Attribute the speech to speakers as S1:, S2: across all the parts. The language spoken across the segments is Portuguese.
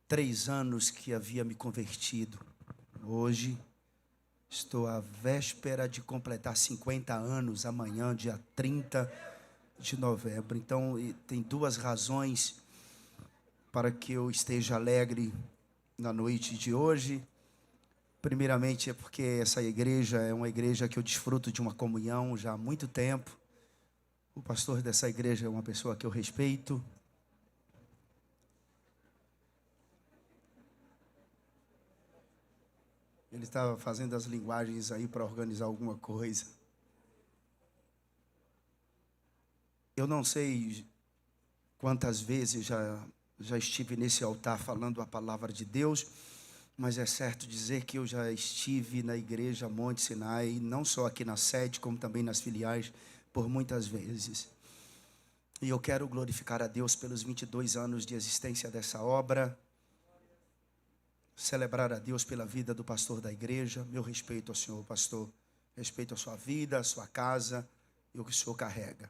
S1: 3 anos que havia me convertido. Hoje estou à véspera de completar 50 anos, amanhã, dia 30 de novembro. Então, tem 2 razões para que eu esteja alegre na noite de hoje. Primeiramente, é porque essa igreja é uma igreja que eu desfruto de uma comunhão já há muito tempo. O pastor dessa igreja é uma pessoa que eu respeito. Ele estava fazendo as linguagens aí para organizar alguma coisa. Eu não sei quantas vezes já estive nesse altar falando a palavra de Deus, mas é certo dizer que eu já estive na igreja Monte Sinai, não só aqui na sede, como também nas filiais, por muitas vezes. E eu quero glorificar a Deus pelos 22 anos de existência dessa obra, celebrar a Deus pela vida do pastor da igreja. Meu respeito ao senhor, pastor, respeito a sua vida, a sua casa e o que o senhor carrega.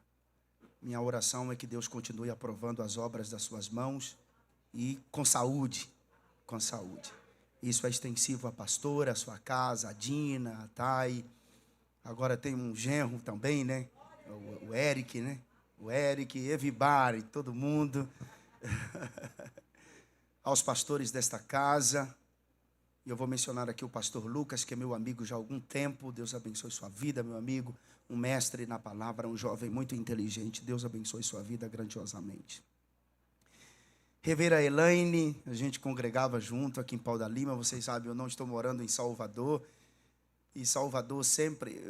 S1: Minha oração é que Deus continue aprovando as obras das suas mãos e com saúde, com saúde. Isso é extensivo à pastora, à sua casa, a Dina, a Thay. Agora tem um genro também, né? O Eric, né? O Eric, Evibari, todo mundo. Aos pastores desta casa. E eu vou mencionar aqui o pastor Lucas, que é meu amigo já há algum tempo. Deus abençoe sua vida, meu amigo. Um mestre na palavra, um jovem muito inteligente. Deus abençoe sua vida grandiosamente. Revera Elaine, a gente congregava junto aqui em Pau da Lima. Vocês sabem, eu não estou morando em Salvador. E Salvador sempre,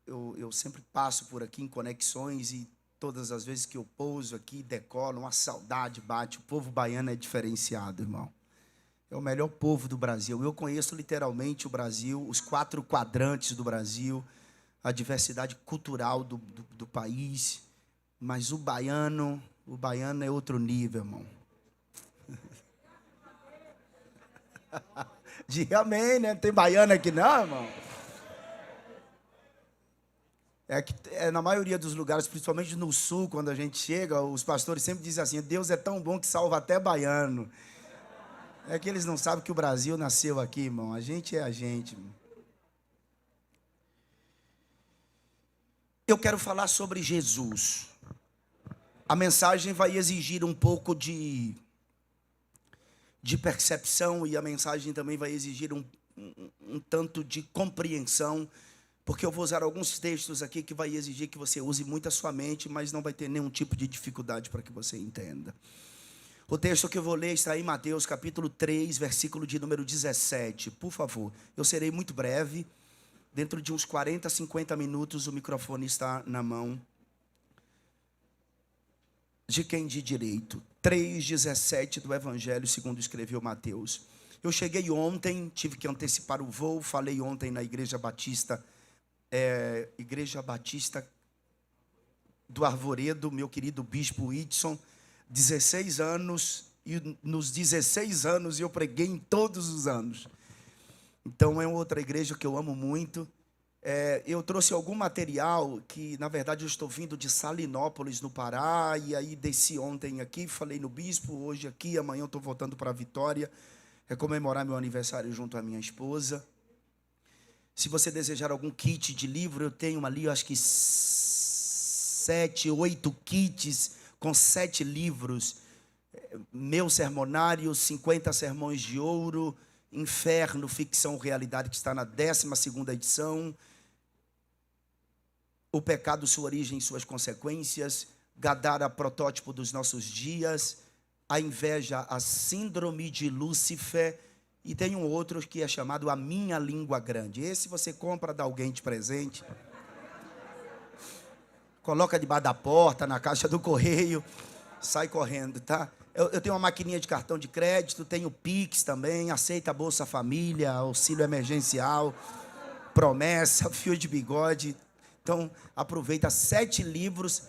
S1: eu sempre passo por aqui em conexões e todas as vezes que eu pouso aqui, decolo, uma saudade bate. O povo baiano é diferenciado, irmão. É o melhor povo do Brasil. Eu conheço literalmente o Brasil, os 4 quadrantes do Brasil, a diversidade cultural do país. Mas o baiano é outro nível, irmão. Diga amém, né? Não tem baiano aqui não, irmão. Na maioria dos lugares, principalmente no sul, quando a gente chega, os pastores sempre dizem assim: Deus é tão bom que salva até baiano. É que eles não sabem que o Brasil nasceu aqui, irmão. A gente é a gente, irmão. Eu quero falar sobre Jesus. A mensagem vai exigir um pouco de percepção, e a mensagem também vai exigir um tanto de compreensão, porque eu vou usar alguns textos aqui que vai exigir que você use muito a sua mente, mas não vai ter nenhum tipo de dificuldade para que você entenda. O texto que eu vou ler está em Mateus capítulo 3, versículo de número 17. Por favor, eu serei muito breve. Dentro de uns 40, 50 minutos o microfone está na mão de quem de direito. 3,17 do Evangelho segundo escreveu Mateus. Eu cheguei ontem, tive que antecipar o voo, falei ontem na Igreja Batista do Arvoredo, meu querido bispo Whitson, 16 anos, e nos 16 anos eu preguei em todos os anos. Então é outra igreja que eu amo muito. Eu trouxe algum material que, na verdade, eu estou vindo de Salinópolis, no Pará, e aí desci ontem aqui, falei no bispo, hoje aqui, amanhã eu estou voltando para Vitória, comemorar meu aniversário junto à minha esposa. Se você desejar algum kit de livro, eu tenho ali, acho que 7, 8 kits com 7 livros. Meu sermonário, 50 sermões de ouro, Inferno, Ficção, Realidade, que está na 12ª edição. O Pecado, Sua Origem e Suas Consequências. Gadara, Protótipo dos Nossos Dias. A Inveja, a Síndrome de Lúcifer. E tem um outro que é chamado A Minha Língua Grande. Esse você compra, dá alguém de presente. Coloca debaixo da porta, na caixa do correio. Sai correndo, tá? Eu tenho uma maquininha de cartão de crédito, tenho Pix também, aceita Bolsa Família, auxílio emergencial, promessa, fio de bigode. Então, aproveita, 7 livros,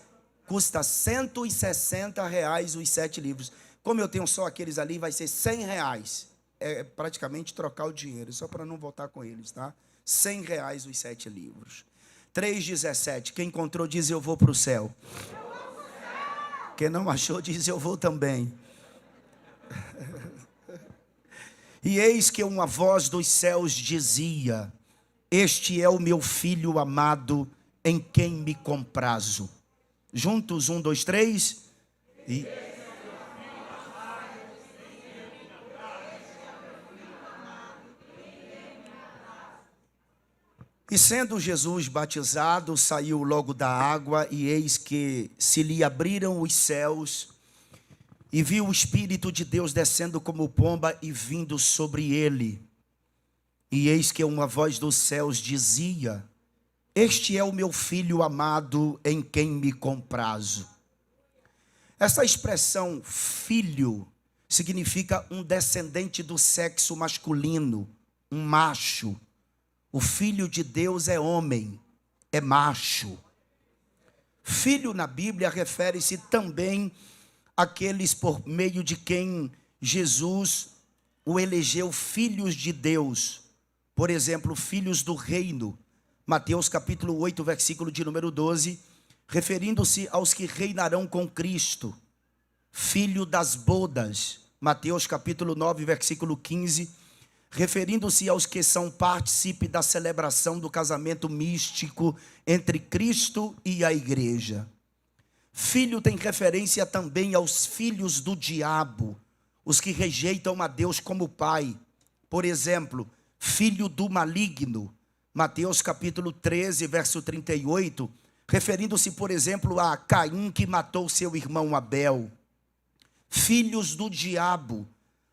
S1: custa R$160 os 7 livros. Como eu tenho só aqueles ali, vai ser R$100. É praticamente trocar o dinheiro, só para não voltar com eles, tá? R$100 os 7 livros. 3,17, quem encontrou diz: eu vou para o céu. Quem não achou diz: eu vou também. E eis que uma voz dos céus dizia: este é o meu filho amado, em quem me comprazo. Juntos, 1, 2, 3. E sendo Jesus batizado, saiu logo da água, e eis que se lhe abriram os céus, e viu o Espírito de Deus descendo como pomba e vindo sobre ele. E eis que uma voz dos céus dizia: este é o meu filho amado, em quem me comprazo. Essa expressão filho significa um descendente do sexo masculino, um macho. O filho de Deus é homem, é macho. Filho na Bíblia refere-se também àqueles por meio de quem Jesus o elegeu filhos de Deus. Por exemplo, filhos do reino. Mateus capítulo 8, versículo de número 12, referindo-se aos que reinarão com Cristo. Filho das bodas. Mateus capítulo 9, versículo 15, referindo-se aos que são partícipe da celebração do casamento místico entre Cristo e a igreja. Filho tem referência também aos filhos do diabo, os que rejeitam a Deus como pai. Por exemplo, filho do maligno. Mateus capítulo 13, verso 38, referindo-se, por exemplo, a Caim que matou seu irmão Abel. Filhos do diabo.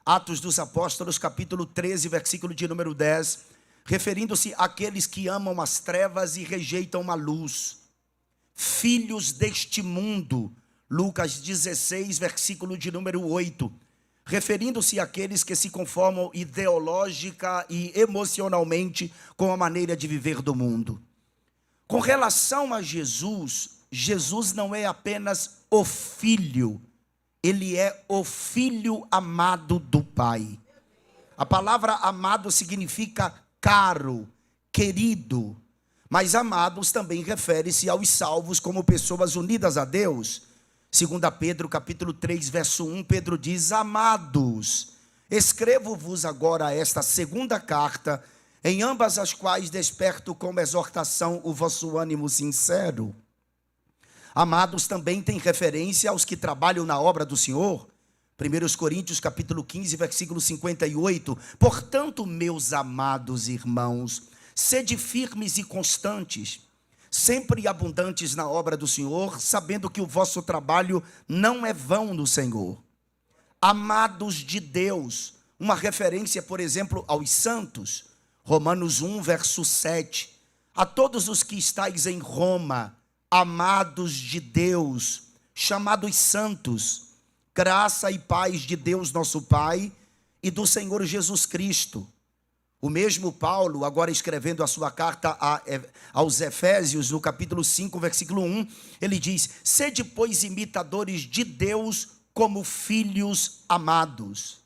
S1: Atos dos Apóstolos, capítulo 13, versículo de número 10, referindo-se àqueles que amam as trevas e rejeitam a luz. Filhos deste mundo, Lucas 16, versículo de número 8, referindo-se àqueles que se conformam ideológica e emocionalmente com a maneira de viver do mundo. Com relação a Jesus, Jesus não é apenas o Filho, ele é o Filho amado do Pai. A palavra amado significa caro, querido. Mas amados também refere-se aos salvos como pessoas unidas a Deus. 2 Pedro capítulo 3, verso 1, Pedro diz: amados, escrevo-vos agora esta segunda carta, em ambas as quais desperto como exortação o vosso ânimo sincero. Amados também tem referência aos que trabalham na obra do Senhor. 1 Coríntios capítulo 15, versículo 58. Portanto, meus amados irmãos, sede firmes e constantes, sempre abundantes na obra do Senhor, sabendo que o vosso trabalho não é vão no Senhor. Amados de Deus, uma referência, por exemplo, aos santos. Romanos 1, verso 7. A todos os que estáis em Roma, amados de Deus, chamados santos, graça e paz de Deus nosso Pai e do Senhor Jesus Cristo. O mesmo Paulo, agora escrevendo a sua carta aos Efésios, no capítulo 5, versículo 1, ele diz: sede, pois, imitadores de Deus como filhos amados.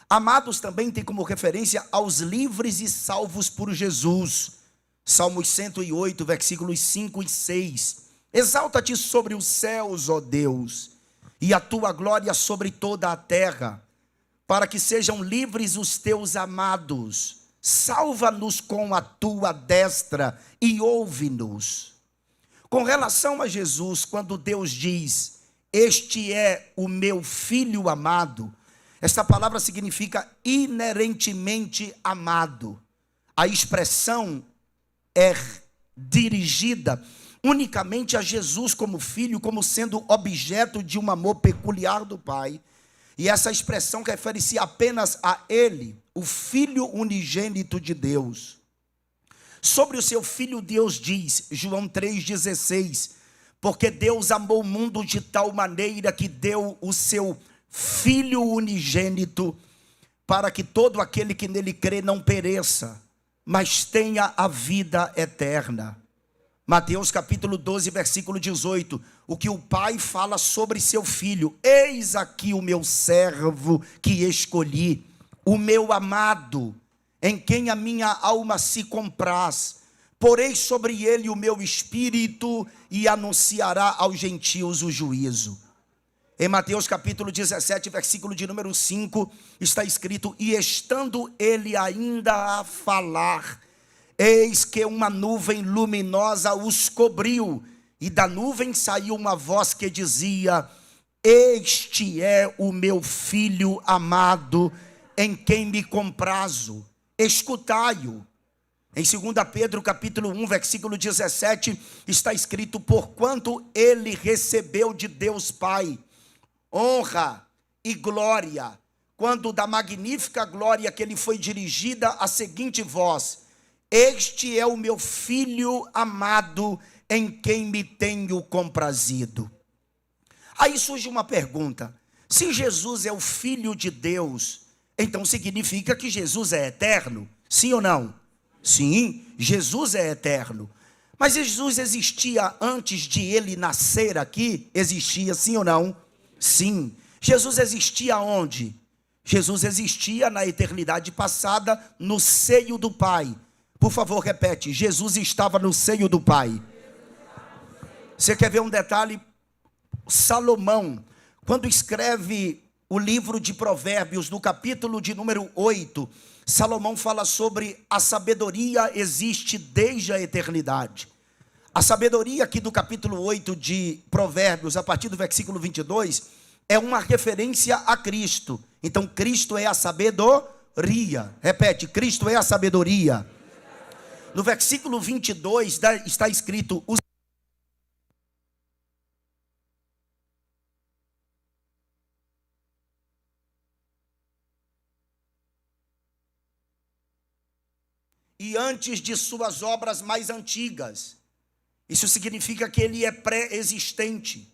S1: Amados também tem como referência aos livres e salvos por Jesus. Salmos 108, versículos 5 e 6. Exalta-te sobre os céus, ó Deus, e a tua glória sobre toda a terra, para que sejam livres os teus amados. Salva-nos com a tua destra e ouve-nos. Com relação a Jesus, quando Deus diz: este é o meu filho amado, esta palavra significa inerentemente amado. A expressão é dirigida unicamente a Jesus como filho, como sendo objeto de um amor peculiar do Pai. E essa expressão refere-se apenas a Ele, o Filho unigênito de Deus. Sobre o seu Filho, Deus diz, João 3,16, porque Deus amou o mundo de tal maneira que deu o seu Filho unigênito, para que todo aquele que nele crê não pereça, mas tenha a vida eterna. Mateus capítulo 12, versículo 18, o que o Pai fala sobre seu Filho: eis aqui o meu servo que escolhi, o meu amado, em quem a minha alma se compraz. Porei sobre ele o meu espírito e anunciará aos gentios o juízo. Em Mateus capítulo 17, versículo de número 5, está escrito: e estando ele ainda a falar, eis que uma nuvem luminosa os cobriu, e da nuvem saiu uma voz que dizia: este é o meu filho amado, em quem me comprazo, escutai-o. Em 2 Pedro capítulo 1, versículo 17, está escrito: porquanto ele recebeu de Deus Pai honra e glória, quando da magnífica glória que lhe foi dirigida a seguinte voz: este é o meu filho amado, em quem me tenho comprazido. Aí surge uma pergunta: se Jesus é o Filho de Deus, então significa que Jesus é eterno? Sim ou não? Sim, Jesus é eterno. Mas Jesus existia antes de ele nascer aqui? Existia, sim ou não? Sim. Jesus existia onde? Jesus existia na eternidade passada, no seio do Pai. Por favor, repete: Jesus estava no seio do Pai. Você quer ver um detalhe? Salomão, quando escreve o livro de Provérbios, no capítulo de número 8, Salomão fala sobre a sabedoria existe desde a eternidade. A sabedoria aqui do capítulo 8 de Provérbios, a partir do versículo 22, é uma referência a Cristo. Então Cristo é a sabedoria. Repete: Cristo é a sabedoria. No versículo 22 está escrito: e antes de suas obras mais antigas. Isso significa que ele é pré-existente.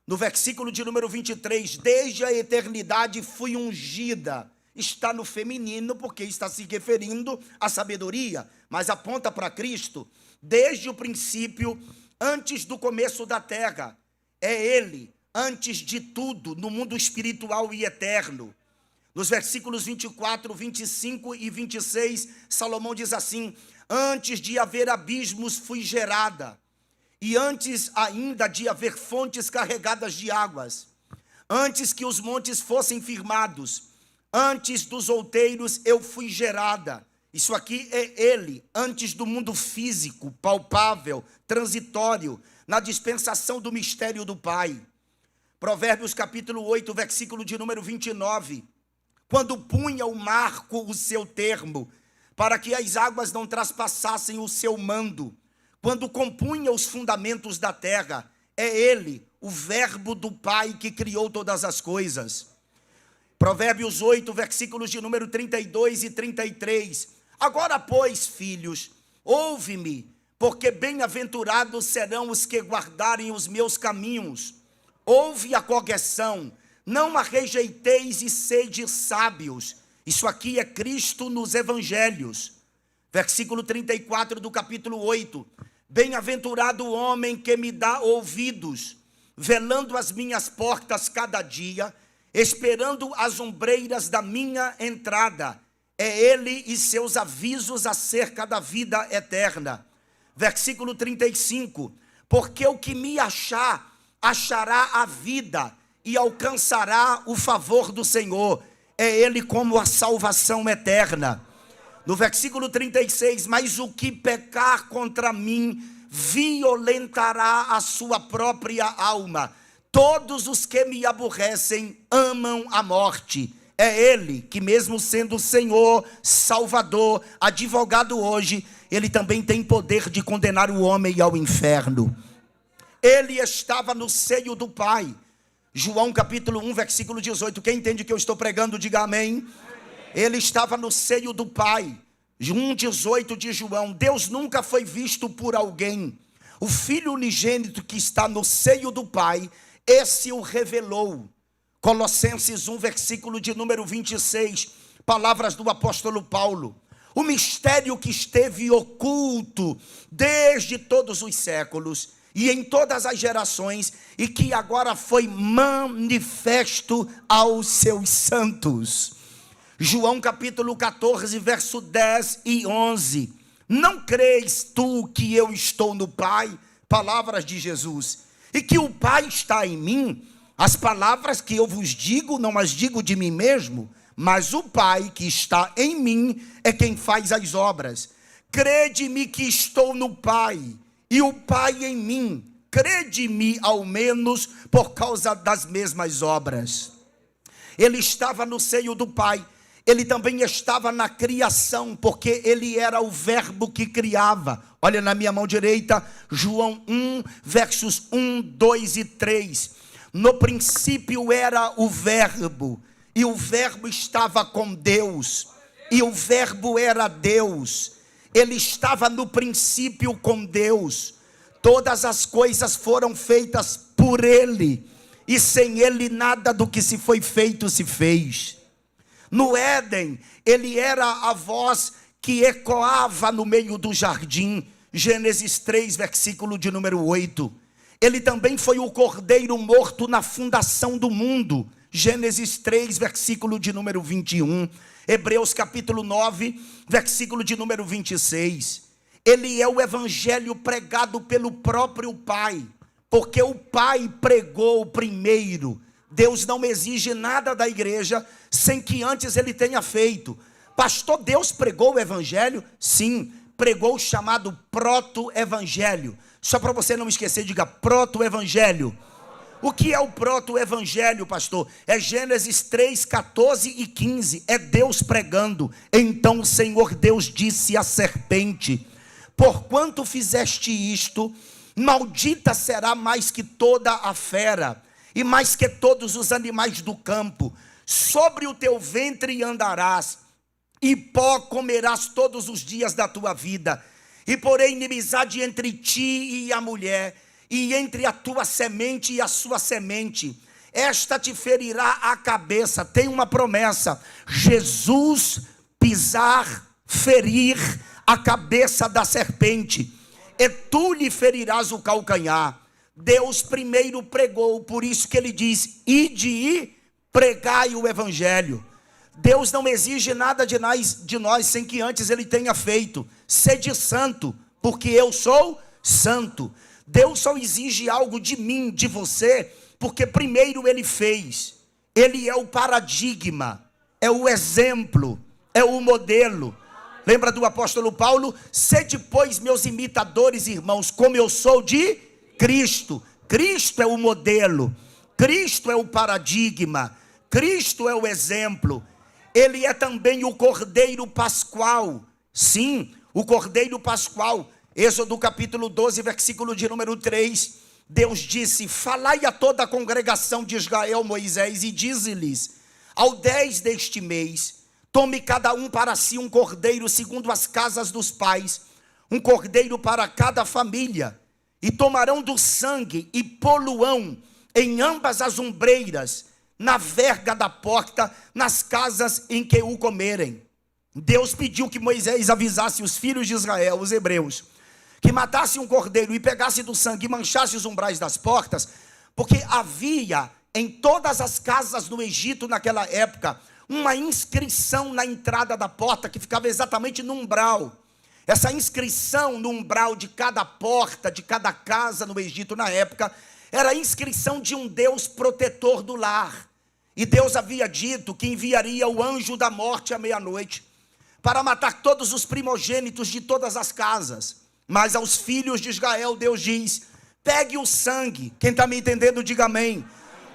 S1: No versículo de número 23, desde a eternidade fui ungida. Está no feminino porque está se referindo à sabedoria, mas aponta para Cristo. Desde o princípio, antes do começo da terra, é ele, antes de tudo, no mundo espiritual e eterno. Nos versículos 24, 25 e 26, Salomão diz assim: antes de haver abismos fui gerada, e antes ainda de haver fontes carregadas de águas, antes que os montes fossem firmados, antes dos outeiros eu fui gerada. Isso aqui é ele, antes do mundo físico, palpável, transitório, na dispensação do mistério do Pai. Provérbios capítulo 8, versículo de número 29. Quando punha o marco o seu termo, para que as águas não traspassassem o seu mando, quando compunha os fundamentos da terra, é ele, o verbo do Pai que criou todas as coisas. Provérbios 8, versículos de número 32 e 33. Agora, pois, filhos, ouve-me, porque bem-aventurados serão os que guardarem os meus caminhos. Ouve a correção, não a rejeiteis e sede sábios. Isso aqui é Cristo nos evangelhos. Versículo 34 do capítulo 8. Bem-aventurado o homem que me dá ouvidos, velando as minhas portas cada dia, esperando as ombreiras da minha entrada. É ele e seus avisos acerca da vida eterna. Versículo 35. Porque o que me achar, achará a vida e alcançará o favor do Senhor. É ele como a salvação eterna. No versículo 36, mas o que pecar contra mim, violentará a sua própria alma. Todos os que me aborrecem amam a morte. É ele que, mesmo sendo Senhor, Salvador, advogado hoje, ele também tem poder de condenar o homem ao inferno. Ele estava no seio do Pai. João capítulo 1, versículo 18. Quem entende o que eu estou pregando, diga amém. Ele estava no seio do Pai. 1,18 de João. Deus nunca foi visto por alguém. O Filho unigênito que está no seio do Pai, esse o revelou. Colossenses 1, versículo de número 26. Palavras do apóstolo Paulo. O mistério que esteve oculto desde todos os séculos e em todas as gerações, e que agora foi manifesto aos seus santos. João capítulo 14, verso 10 e 11. Não crês tu que eu estou no Pai? Palavras de Jesus. E que o Pai está em mim? As palavras que eu vos digo, não as digo de mim mesmo, mas o Pai que está em mim é quem faz as obras. Crede-me que estou no Pai, e o Pai em mim. Crede-me ao menos por causa das mesmas obras. Ele estava no seio do Pai. Ele também estava na criação, porque ele era o verbo que criava. Olha na minha mão direita, João 1, versos 1, 2 e 3. No princípio era o verbo, e o verbo estava com Deus, e o verbo era Deus. Ele estava no princípio com Deus. Todas as coisas foram feitas por ele, e sem ele nada do que se foi feito se fez. No Éden, ele era a voz que ecoava no meio do jardim. Gênesis 3, versículo de número 8. Ele também foi o cordeiro morto na fundação do mundo. Gênesis 3, versículo de número 21. Hebreus capítulo 9, versículo de número 26. Ele é o evangelho pregado pelo próprio Pai, porque o Pai pregou primeiro. Deus não exige nada da igreja sem que antes ele tenha feito. Pastor, Deus pregou o evangelho? Sim, pregou o chamado proto-evangelho. Só para você não esquecer, diga proto-evangelho. O que é o proto-evangelho, pastor? É Gênesis 3, 14 e 15. É Deus pregando. Então o Senhor Deus disse à serpente: porquanto fizeste isto, maldita será mais que toda a fera, e mais que todos os animais do campo. Sobre o teu ventre andarás, e pó comerás todos os dias da tua vida. E porém inimizade entre ti e a mulher, e entre a tua semente e a sua semente. Esta te ferirá a cabeça. Tem uma promessa: Jesus pisar, ferir a cabeça da serpente, e tu lhe ferirás o calcanhar. Deus primeiro pregou, por isso que ele diz: ide e pregai o evangelho. Deus não exige nada de nós sem que antes ele tenha feito. Sede santo, porque eu sou santo. Deus só exige algo de mim, de você, porque primeiro ele fez. Ele é o paradigma, é o exemplo, é o modelo. Lembra do apóstolo Paulo? Sede, pois, meus imitadores, irmãos, como eu sou de Cristo. Cristo é o modelo, Cristo é o paradigma, Cristo é o exemplo. Ele é também o Cordeiro Pascual. Sim, o Cordeiro Pascual. Êxodo capítulo 12, versículo de número 3. Deus disse: falai a toda a congregação de Israel, Moisés, e dize-lhes: ao 10 deste mês, tome cada um para si um cordeiro segundo as casas dos pais, um cordeiro para cada família. E tomarão do sangue e poluão em ambas as ombreiras, na verga da porta, nas casas em que o comerem. Deus pediu que Moisés avisasse os filhos de Israel, os hebreus, que matasse um cordeiro e pegasse do sangue e manchasse os umbrais das portas, porque havia em todas as casas do Egito naquela época uma inscrição na entrada da porta que ficava exatamente no umbral. Essa inscrição no umbral de cada porta, de cada casa no Egito na época, era a inscrição de um Deus protetor do lar. E Deus havia dito que enviaria o anjo da morte à meia-noite para matar todos os primogênitos de todas as casas. Mas aos filhos de Israel Deus diz: pegue o sangue. Quem está me entendendo, diga amém.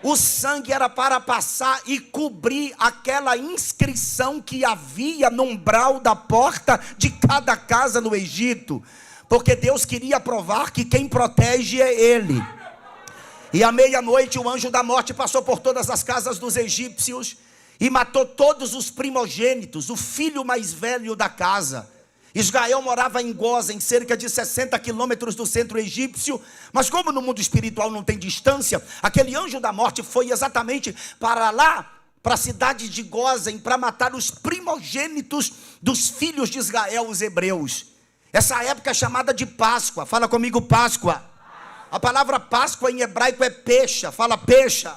S1: O sangue era para passar e cobrir aquela inscrição que havia no umbral da porta de cada casa no Egito, porque Deus queria provar que quem protege é Ele. E à meia-noite o anjo da morte passou por todas as casas dos egípcios e matou todos os primogênitos, o filho mais velho da casa. Israel morava em Gósen, cerca de 60 quilômetros do centro egípcio, mas como no mundo espiritual não tem distância, aquele anjo da morte foi exatamente para lá, para a cidade de Gósen, para matar os primogênitos dos filhos de Israel, os hebreus. Essa época é chamada de Páscoa. Fala comigo, Páscoa. A palavra Páscoa em hebraico é pecha. Fala pecha.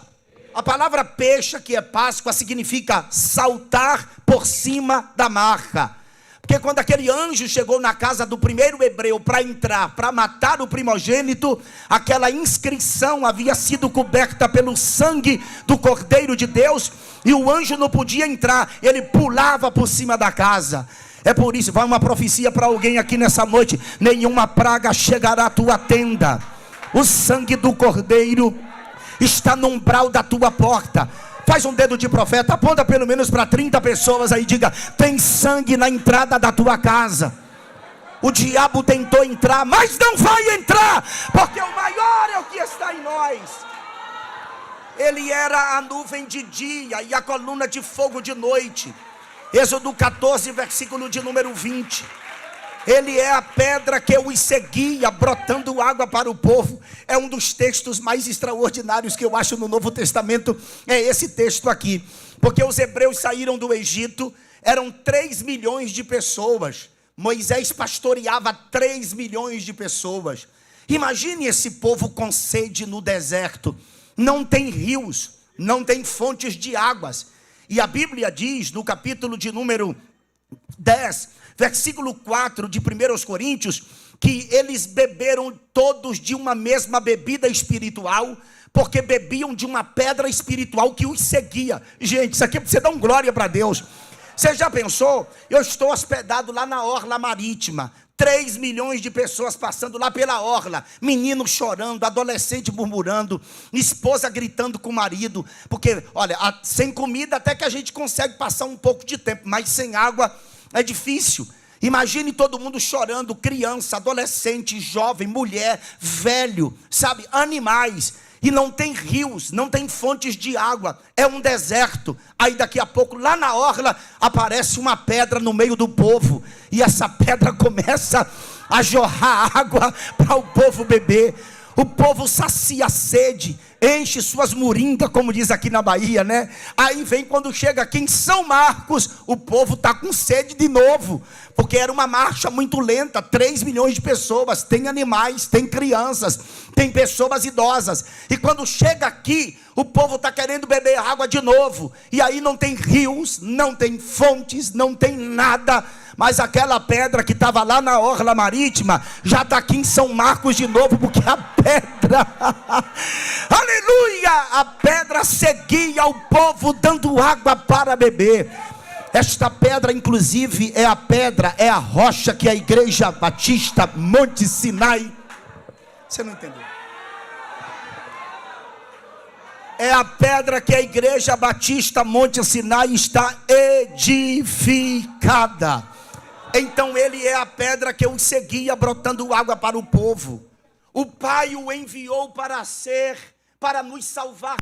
S1: A palavra pecha, que é Páscoa, significa saltar por cima da marca. Porque quando aquele anjo chegou na casa do primeiro hebreu para entrar, para matar o primogênito, aquela inscrição havia sido coberta pelo sangue do Cordeiro de Deus, e o anjo não podia entrar, ele pulava por cima da casa. É por isso, vai uma profecia para alguém aqui nessa noite: nenhuma praga chegará à tua tenda. O sangue do Cordeiro está no umbral da tua porta. Faz um dedo de profeta, aponta pelo menos para 30 pessoas aí, diga: tem sangue na entrada da tua casa. O diabo tentou entrar, mas não vai entrar, porque o maior é o que está em nós. Ele era a nuvem de dia e a coluna de fogo de noite. Êxodo 14, versículo de número 20. Ele é a pedra que os seguia, brotando água para o povo. É um dos textos mais extraordinários que eu acho no Novo Testamento. É esse texto aqui. Porque os hebreus saíram do Egito, eram 3 milhões de pessoas. Moisés pastoreava 3 milhões de pessoas. Imagine esse povo com sede no deserto. Não tem rios, não tem fontes de águas. E a Bíblia diz, no capítulo de número 10, versículo 4 de 1 Coríntios, que eles beberam todos de uma mesma bebida espiritual, porque bebiam de uma pedra espiritual que os seguia. Gente, isso aqui você dá glória para Deus. Você já pensou? Eu estou hospedado lá na orla marítima, 3 milhões de pessoas passando lá pela orla, menino chorando, adolescente murmurando, esposa gritando com o marido, porque, olha, sem comida até que a gente consegue passar um pouco de tempo, mas sem água é difícil. Imagine todo mundo chorando, criança, adolescente, jovem, mulher, velho, sabe, animais. E não tem rios, não tem fontes de água, é um deserto. Aí daqui a pouco, lá na orla, aparece uma pedra no meio do povo, e essa pedra começa a jorrar água para o povo beber. O povo sacia a sede, enche suas moringas, como diz aqui na Bahia, né? Aí vem, quando chega aqui em São Marcos, o povo está com sede de novo, porque era uma marcha muito lenta, 3 milhões de pessoas, tem animais, tem crianças, tem pessoas idosas, e quando chega aqui, o povo está querendo beber água de novo, e aí não tem rios, não tem fontes, não tem nada, mas aquela pedra que estava lá na orla marítima, já está aqui em São Marcos de novo, porque a pedra, aleluia, a pedra seguia o povo dando água para beber. Esta pedra, inclusive, é a pedra, é a rocha que a Igreja Batista Monte Sinai, você não entendeu? É a pedra que a Igreja Batista Monte Sinai está edificada. Então ele é a pedra que o seguia, brotando água para o povo. O Pai o enviou para nos salvar.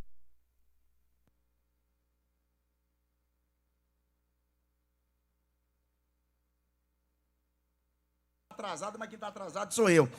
S1: Atrasado, mas quem está atrasado sou eu.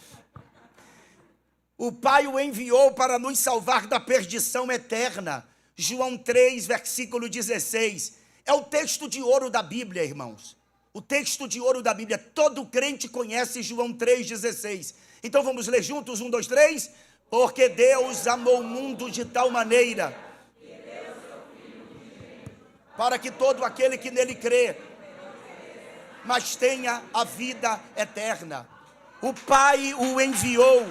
S1: O Pai o enviou para nos salvar da perdição eterna. João 3, versículo 16. É o texto de ouro da Bíblia, irmãos. O texto de ouro da Bíblia. Todo crente conhece João 3,16. Então vamos ler juntos, 1, 2, 3. Porque Deus amou o mundo de tal maneira, para que todo aquele que nele crê, mas tenha a vida eterna. O Pai o enviou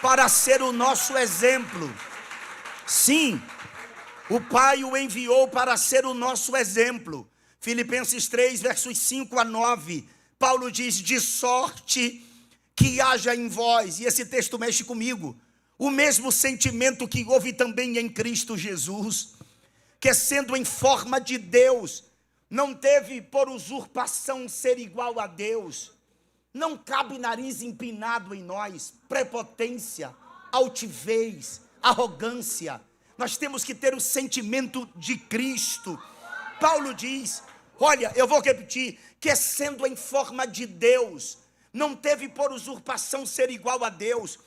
S1: para ser o nosso exemplo. Sim, o Pai o enviou para ser o nosso exemplo. Filipenses 3, versos 5 a 9. Paulo diz: de sorte que haja em vós, e esse texto mexe comigo, o mesmo sentimento que houve também em Cristo Jesus, que sendo em forma de Deus, não teve por usurpação ser igual a Deus. Não cabe nariz empinado em nós, prepotência, altivez, arrogância. Nós temos que ter o sentimento de Cristo. Paulo diz, olha, eu vou repetir, que sendo em forma de Deus, não teve por usurpação ser igual a Deus,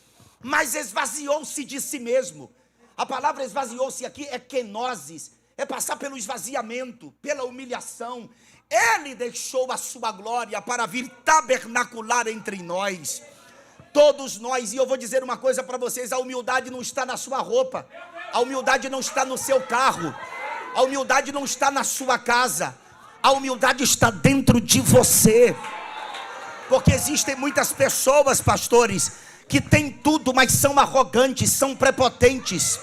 S1: mas esvaziou-se de si mesmo. A palavra esvaziou-se aqui é kenosis, é passar pelo esvaziamento, pela humilhação. Ele deixou a sua glória para vir tabernacular entre nós. Todos nós, e eu vou dizer uma coisa para vocês, a humildade não está na sua roupa, a humildade não está no seu carro, a humildade não está na sua casa, A humildade está dentro de você. Porque existem muitas pessoas, pastores, que têm tudo, mas são arrogantes, são prepotentes,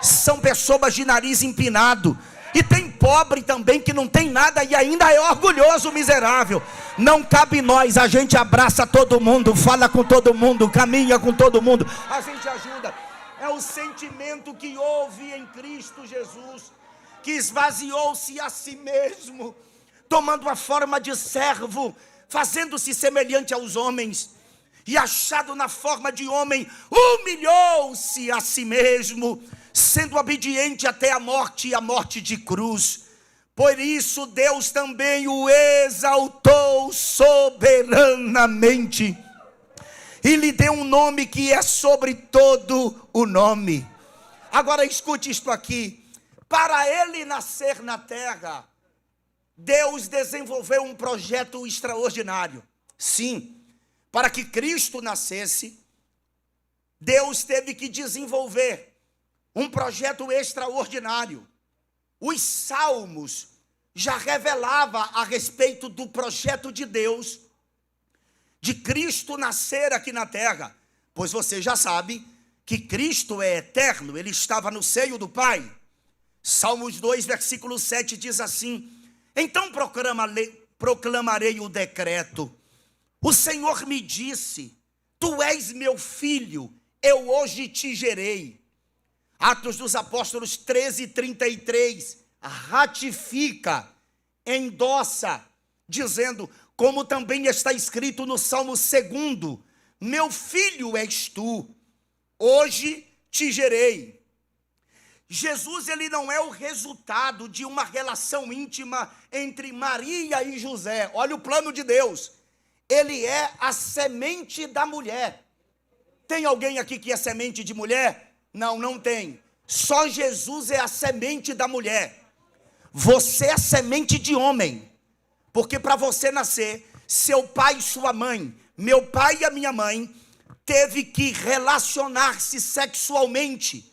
S1: são pessoas de nariz empinado. E tem pobre também que não tem nada e ainda é orgulhoso, miserável. Não cabe nós, a gente abraça todo mundo, fala com todo mundo, caminha com todo mundo, a gente ajuda. É o sentimento que houve em Cristo Jesus, que esvaziou-se a si mesmo, tomando a forma de servo, fazendo-se semelhante aos homens, e achado na forma de homem, humilhou-se a si mesmo, sendo obediente até a morte, e a morte de cruz. Por isso Deus também o exaltou soberanamente, e lhe deu um nome que é sobre todo o nome. Agora escute isto aqui. Para ele nascer na terra, Deus desenvolveu um projeto extraordinário. Sim, para que Cristo nascesse, Deus teve que desenvolver um projeto extraordinário. Os salmos já revelavam a respeito do projeto de Deus, de Cristo nascer aqui na terra. Pois você já sabe que Cristo é eterno, ele estava no seio do Pai. Salmos 2, versículo 7 diz assim: então proclamarei o decreto. O Senhor me disse: tu és meu filho, eu hoje te gerei. Atos dos Apóstolos 13, 33, ratifica, endossa, dizendo, como também está escrito no Salmo 2, meu filho és tu, hoje te gerei. Jesus, ele não é o resultado de uma relação íntima entre Maria e José. Olha o plano de Deus. Ele é a semente da mulher. Tem alguém aqui que é semente de mulher? Não, não tem. Só Jesus é a semente da mulher. Você é semente de homem. Porque para você nascer, seu pai e sua mãe, meu pai e a minha mãe, teve que relacionar-se sexualmente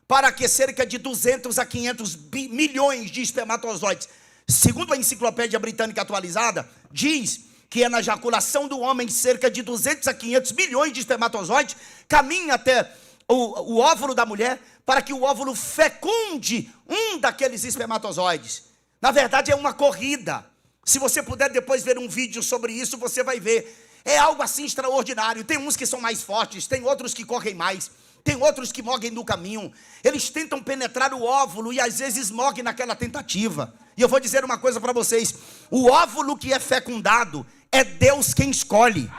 S1: para que cerca de 200 a 500 milhões de espermatozoides. Segundo a Enciclopédia Britânica Atualizada, diz que é na ejaculação do homem cerca de 200 a 500 milhões de espermatozoides caminha até o óvulo da mulher para que o óvulo fecunde um daqueles espermatozoides. Na verdade é uma corrida. Se você puder depois ver um vídeo sobre isso, você vai ver. É algo assim extraordinário. Tem uns que são mais fortes, tem outros que correm mais, tem outros que morrem no caminho. Eles tentam penetrar o óvulo e às vezes morrem naquela tentativa. E eu vou dizer uma coisa para vocês: o óvulo que é fecundado é Deus quem escolhe.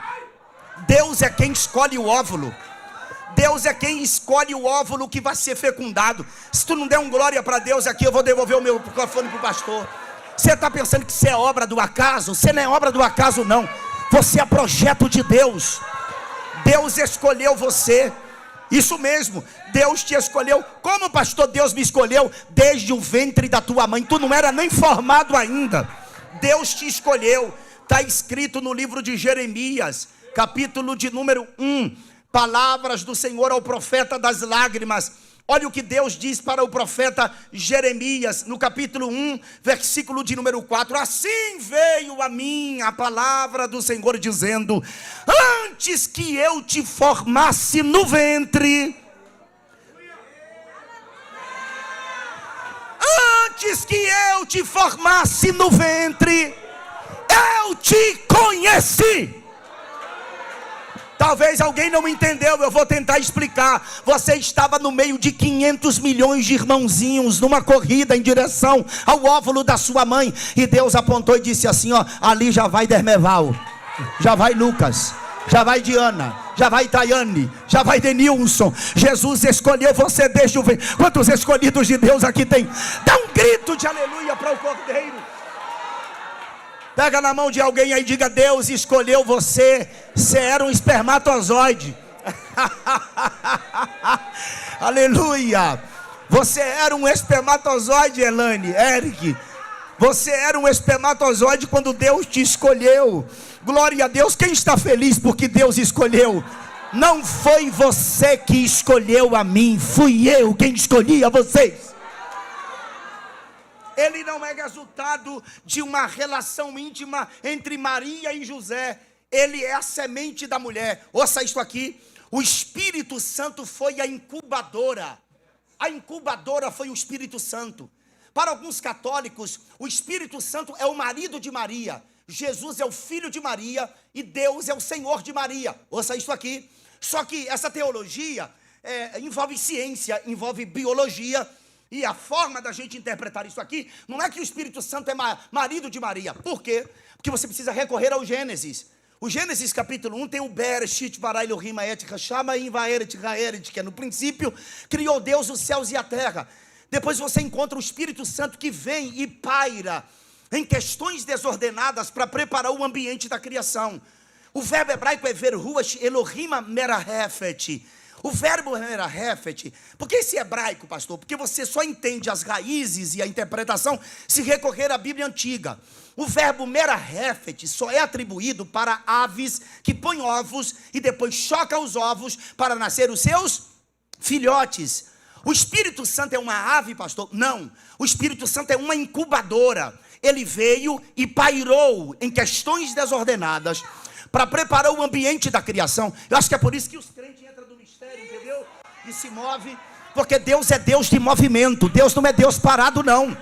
S1: Deus é quem escolhe o óvulo. Deus é quem escolhe o óvulo que vai ser fecundado. Se tu não der um glória para Deus aqui, eu vou devolver o meu microfone para o pastor. Você está pensando que você é obra do acaso? Você não é obra do acaso, não. Você é projeto de Deus. Deus escolheu você. Isso mesmo, Deus te escolheu. Como, pastor, Deus me escolheu? Desde o ventre da tua mãe. Tu não era nem formado ainda. Deus te escolheu. Está escrito no livro de Jeremias, capítulo de número 1. Palavras do Senhor ao profeta das lágrimas. Olha o que Deus diz para o profeta Jeremias, no capítulo 1, versículo de número 4. Assim veio a mim a palavra do Senhor dizendo: antes que eu te formasse no ventre, antes que eu te formasse no ventre, eu te conheci. Talvez alguém não entendeu, eu vou tentar explicar. Você estava no meio de 500 milhões de irmãozinhos numa corrida em direção ao óvulo da sua mãe, e Deus apontou e disse assim, ó, ali já vai Dermeval, já vai Lucas, já vai Diana, já vai Tayane, já vai Denilson. Jesus escolheu você desde o ventre. Quantos escolhidos de Deus aqui tem? Dá um grito de aleluia para o Cordeiro. Pega na mão de alguém aí e diga: Deus escolheu você. Você era um espermatozoide. Aleluia. Você era um espermatozoide, Elane, Eric. Você era um espermatozoide quando Deus te escolheu. Glória a Deus. Quem está feliz porque Deus escolheu? Não foi você que escolheu a mim, fui eu quem escolhi a vocês. ele não é resultado de uma relação íntima entre Maria e José. Ele é a semente da mulher. Ouça isto aqui. O Espírito Santo foi a incubadora. A incubadora foi o Espírito Santo. Para alguns católicos, o Espírito Santo é o marido de Maria. Jesus é o filho de Maria e Deus é o Senhor de Maria. Ouça isso aqui. Só que essa teologia envolve ciência, envolve biologia. E a forma da gente interpretar isso aqui não é que o Espírito Santo é marido de Maria. Por quê? Porque você precisa recorrer ao Gênesis. O Gênesis capítulo 1 tem o Bereshit bara Elohim et hashama vaeret haeret, que é no princípio criou Deus os céus e a terra. Depois você encontra o Espírito Santo que vem e paira em questões desordenadas para preparar o ambiente da criação. O verbo hebraico é ver ruach Elohim merahefet. O verbo merahefet, por que esse hebraico, pastor? Porque você só entende as raízes e a interpretação se recorrer à Bíblia antiga. O verbo merahefet só é atribuído para aves que põem ovos e depois chocam os ovos para nascer os seus filhotes. O Espírito Santo é uma ave, pastor? Não. O Espírito Santo é uma incubadora. Ele veio e pairou em questões desordenadas para preparar o ambiente da criação. Eu acho que é por isso que os crentes entram no mistério, entendeu? E se move, porque Deus é Deus de movimento. Deus não é Deus parado, não.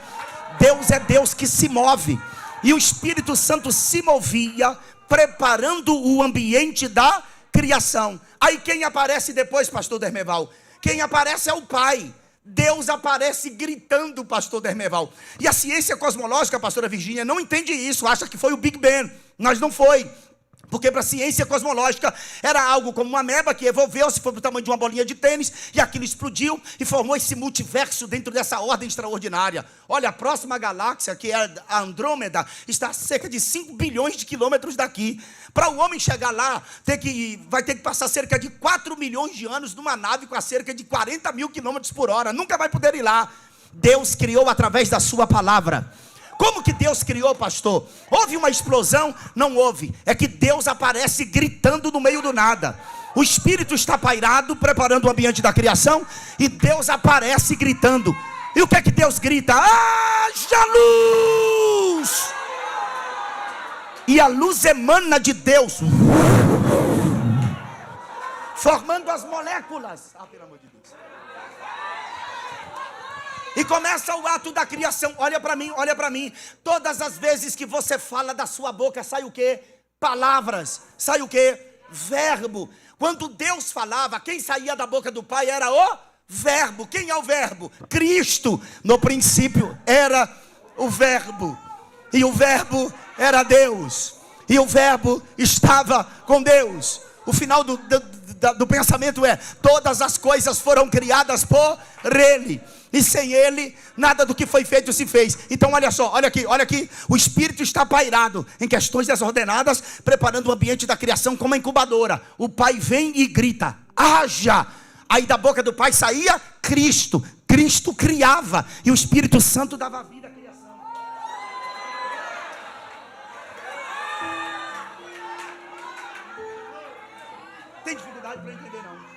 S1: Deus é Deus que se move. E o Espírito Santo se movia, preparando o ambiente da criação. Aí quem aparece depois, pastor Dermeval? Quem aparece é o Pai. Deus aparece gritando, pastor Dermeval. E a ciência cosmológica, pastora Virgínia, não entende isso, acha que foi o Big Bang. Mas não foi. Porque para a ciência cosmológica era algo como uma ameba que evolveu-se, foi para o tamanho de uma bolinha de tênis, e aquilo explodiu e formou esse multiverso dentro dessa ordem extraordinária. Olha, a próxima galáxia, que é a Andrômeda, está a cerca de 5 bilhões de quilômetros daqui. Para o homem chegar lá, vai ter que passar cerca de 4 milhões de anos numa nave com a cerca de 40 mil quilômetros por hora. Nunca vai poder ir lá. Deus criou através da sua palavra. Como que Deus criou, pastor? Houve uma explosão? Não houve. É que Deus aparece gritando no meio do nada. O Espírito está pairado, preparando o ambiente da criação, e Deus aparece gritando. E o que é que Deus grita? Haja luz! E a luz emana de Deus, formando as moléculas. Pelo amor de Deus. E começa o ato da criação. Olha para mim, olha para mim. Todas as vezes que você fala da sua boca, sai o quê? Palavras. Sai o quê? Verbo. Quando Deus falava, quem saía da boca do Pai era o Verbo. Quem é o Verbo? Cristo. No princípio era o Verbo. E o Verbo era Deus. E o Verbo estava com Deus. O final do pensamento é: todas as coisas foram criadas por Ele. E sem Ele, nada do que foi feito se fez. Então olha só, olha aqui. O Espírito está pairado em questões desordenadas, preparando o ambiente da criação como uma incubadora. O Pai vem e grita: haja! Aí da boca do Pai saía Cristo. Cristo criava e o Espírito Santo dava vida à criação. Tem dificuldade para entender, não?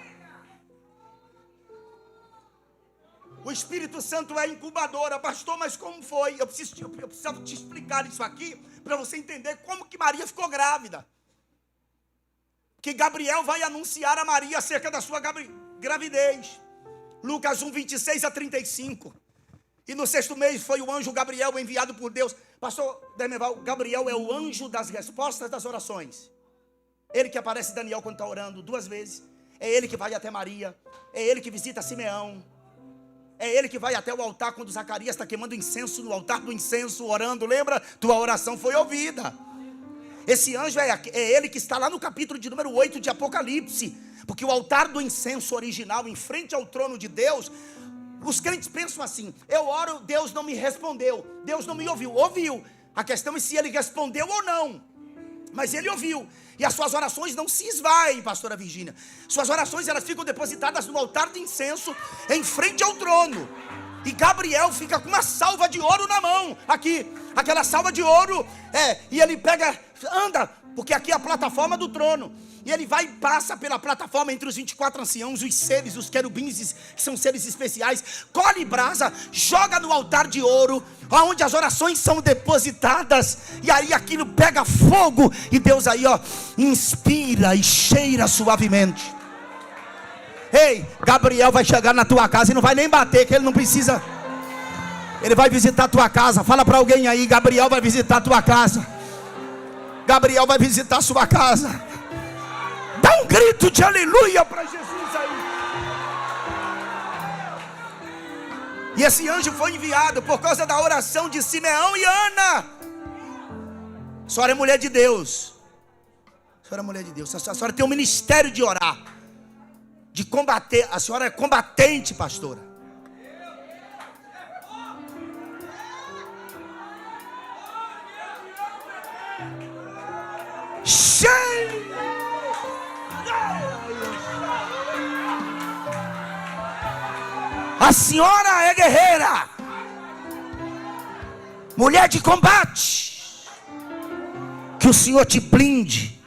S1: O Espírito Santo é incubadora. Pastor, mas como foi? Eu precisava te explicar isso aqui para você entender como que Maria ficou grávida. Que Gabriel vai anunciar a Maria acerca da sua gravidez. Lucas 1, 26 a 35. E no 6º mês foi o anjo Gabriel enviado por Deus. Pastor Dermeval, Gabriel é o anjo das respostas das orações. Ele que aparece Daniel quando está orando 2 vezes. É ele que vai até Maria. É ele que visita Simeão. É ele que vai até o altar quando Zacarias está queimando incenso no altar do incenso, orando. Lembra? Tua oração foi ouvida. Esse anjo é ele que está lá no capítulo de número 8 de Apocalipse. Porque o altar do incenso original, em frente ao trono de Deus, os crentes pensam assim: eu oro, Deus não me respondeu, Deus não me ouviu. Ouviu. A questão é se ele respondeu ou não. Mas ele ouviu. E as suas orações não se esvaem, pastora Virgínia. Suas orações, elas ficam depositadas no altar de incenso, em frente ao trono. E Gabriel fica com uma salva de ouro na mão. Aqui, aquela salva de ouro. E ele pega, anda, porque aqui é a plataforma do trono. E ele vai e passa pela plataforma entre os 24 anciãos, os seres, os querubins, que são seres especiais, colhe brasa, joga no altar de ouro, onde as orações são depositadas, e aí aquilo pega fogo, e Deus aí, inspira e cheira suavemente. Ei, Gabriel vai chegar na tua casa e não vai nem bater, que ele não precisa. Ele vai visitar a tua casa. Fala para alguém aí, Gabriel vai visitar a tua casa. Gabriel vai visitar a sua casa. Dá um grito de aleluia para Jesus aí. E esse anjo foi enviado por causa da oração de Simeão e Ana. A senhora é mulher de Deus. A senhora é mulher de Deus. A senhora tem um ministério de orar, de combater. A senhora é combatente, pastora. Cheio. A senhora é guerreira, mulher de combate. Que o Senhor te blinde.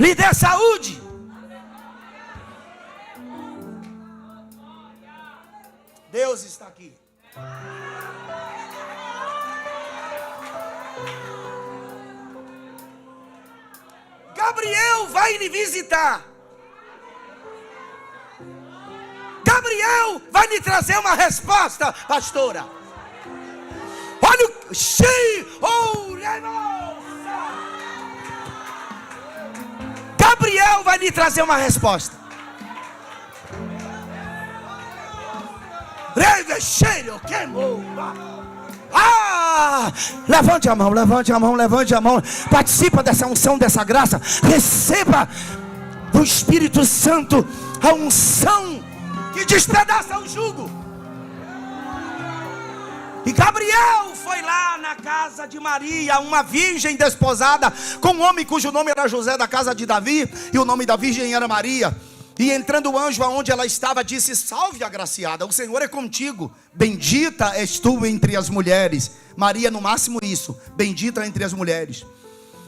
S1: Lhe dê saúde. Deus está aqui. Gabriel vai lhe visitar. Gabriel vai lhe trazer uma resposta, pastora. Olha o cheio. Gabriel vai lhe trazer uma resposta. Levante a mão, levante a mão, levante a mão. Participa dessa unção, dessa graça. Receba do Espírito Santo a unção que despedaça o jugo. E Gabriel foi lá na casa de Maria, uma virgem desposada, com um homem cujo nome era José, da casa de Davi, e o nome da virgem era Maria. E entrando o anjo aonde ela estava, disse: salve, agraciada, o Senhor é contigo, bendita és tu entre as mulheres. Maria, no máximo isso, bendita entre as mulheres.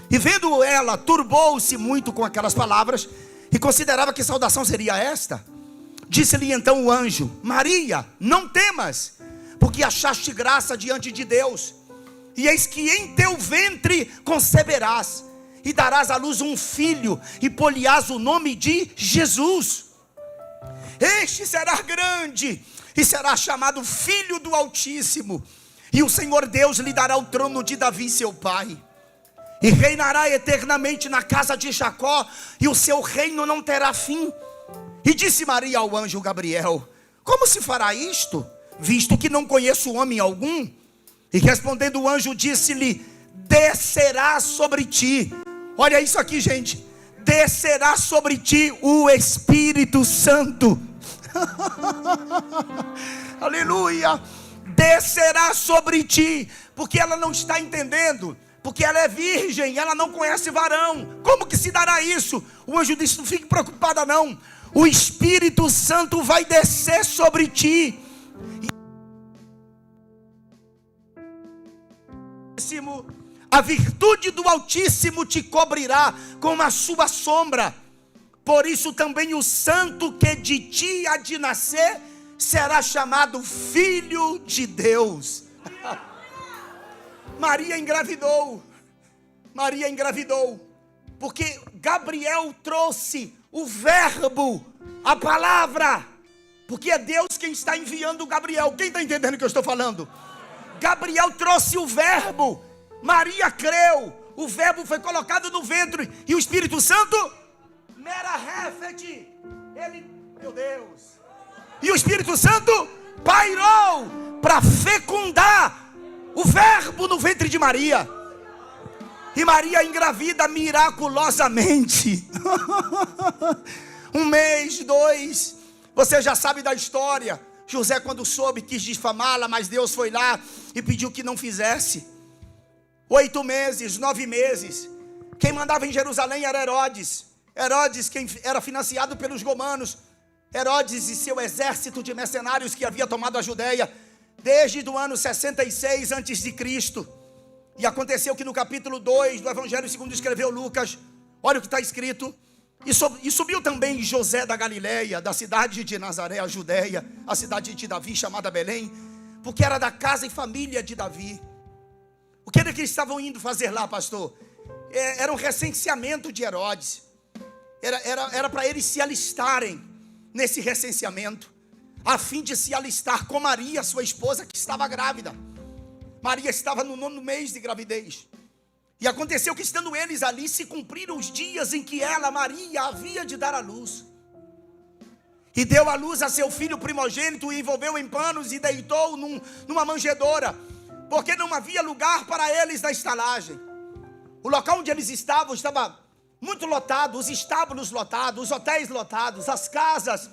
S1: E vendo ela, turbou-se muito com aquelas palavras, e considerava que saudação seria esta. Disse-lhe então o anjo: Maria, não temas, porque achaste graça diante de Deus, e eis que em teu ventre conceberás, e darás à luz um filho, e pôr-lhe-ás o nome de Jesus. Este será grande, e será chamado Filho do Altíssimo, e o Senhor Deus lhe dará o trono de Davi seu pai, e reinará eternamente na casa de Jacó, e o seu reino não terá fim. E disse Maria ao anjo Gabriel: como se fará isto, visto que não conheço homem algum? E respondendo o anjo, disse-lhe: descerá sobre ti. Olha isso aqui, gente. Descerá sobre ti o Espírito Santo. Aleluia. Descerá sobre ti. Porque ela não está entendendo. Porque ela é virgem, ela não conhece varão. Como que se dará isso? O anjo disse: não fique preocupada não. O Espírito Santo vai descer sobre ti. A virtude do Altíssimo te cobrirá com a sua sombra. Por isso também o santo que de ti há de nascer será chamado Filho de Deus. Maria engravidou. Maria engravidou. Porque Gabriel trouxe o verbo, a palavra. Porque é Deus quem está enviando Gabriel. Quem está entendendo o que eu estou falando? Gabriel trouxe o verbo. Maria creu. O verbo foi colocado no ventre. E o Espírito Santo, Merahefet, ele, meu Deus. E o Espírito Santo pairou para fecundar o verbo no ventre de Maria. E Maria engravida miraculosamente. 1 mês, 2. Você já sabe da história. José, quando soube, quis difamá-la, mas Deus foi lá e pediu que não fizesse. 8 meses, 9 meses. Quem mandava em Jerusalém era Herodes. Herodes, quem era financiado pelos romanos. Herodes e seu exército de mercenários que havia tomado a Judéia. desde o ano 66 antes de Cristo. E aconteceu que no capítulo 2 do Evangelho segundo escreveu Lucas, olha o que está escrito: e subiu também José da Galileia, da cidade de Nazaré, a Judéia, a cidade de Davi, chamada Belém, porque era da casa e família de Davi. O que era que eles estavam indo fazer lá, pastor? Era um recenseamento de Herodes. Era para eles se alistarem nesse recenseamento, a fim de se alistar com Maria, sua esposa, que estava grávida. Maria estava no 9º mês de gravidez. E aconteceu que, estando eles ali, se cumpriram os dias em que ela, Maria, havia de dar à luz. E deu à luz a seu filho primogênito, e envolveu em panos e deitou numa manjedoura, porque não havia lugar para eles na estalagem. O local onde eles estavam estava muito lotado, os estábulos lotados, os hotéis lotados, as casas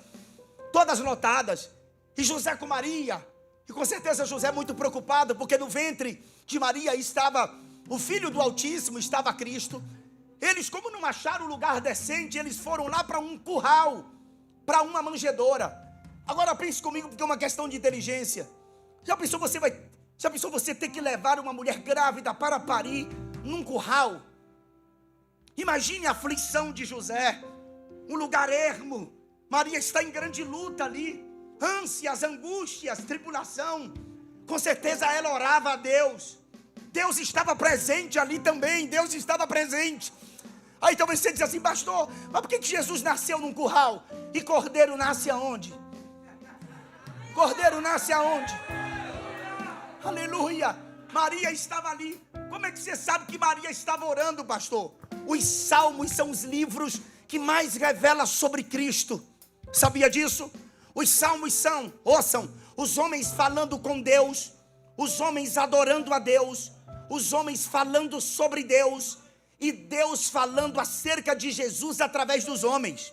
S1: todas lotadas. E José com Maria, e com certeza José muito preocupado, porque no ventre de Maria estava o Filho do Altíssimo, estava Cristo. Eles, como não acharam lugar decente, eles foram lá para um curral, para uma manjedoura. Agora pense comigo, porque é uma questão de inteligência. Já pensou você ter que levar uma mulher grávida para parir num curral? Imagine a aflição de José, um lugar ermo. Maria está em grande luta ali, ânsias, angústias, tribulação. Com certeza ela orava a Deus. Deus estava presente ali também, Deus estava presente. Aí talvez você diz assim: pastor, mas por que Jesus nasceu num curral? E cordeiro nasce aonde? Cordeiro nasce aonde? Aleluia! Maria estava ali. Como é que você sabe que Maria estava orando, pastor? Os salmos são os livros que mais revelam sobre Cristo. Sabia disso? Os salmos são, ouçam, os homens falando com Deus, os homens adorando a Deus, os homens falando sobre Deus, e Deus falando acerca de Jesus através dos homens.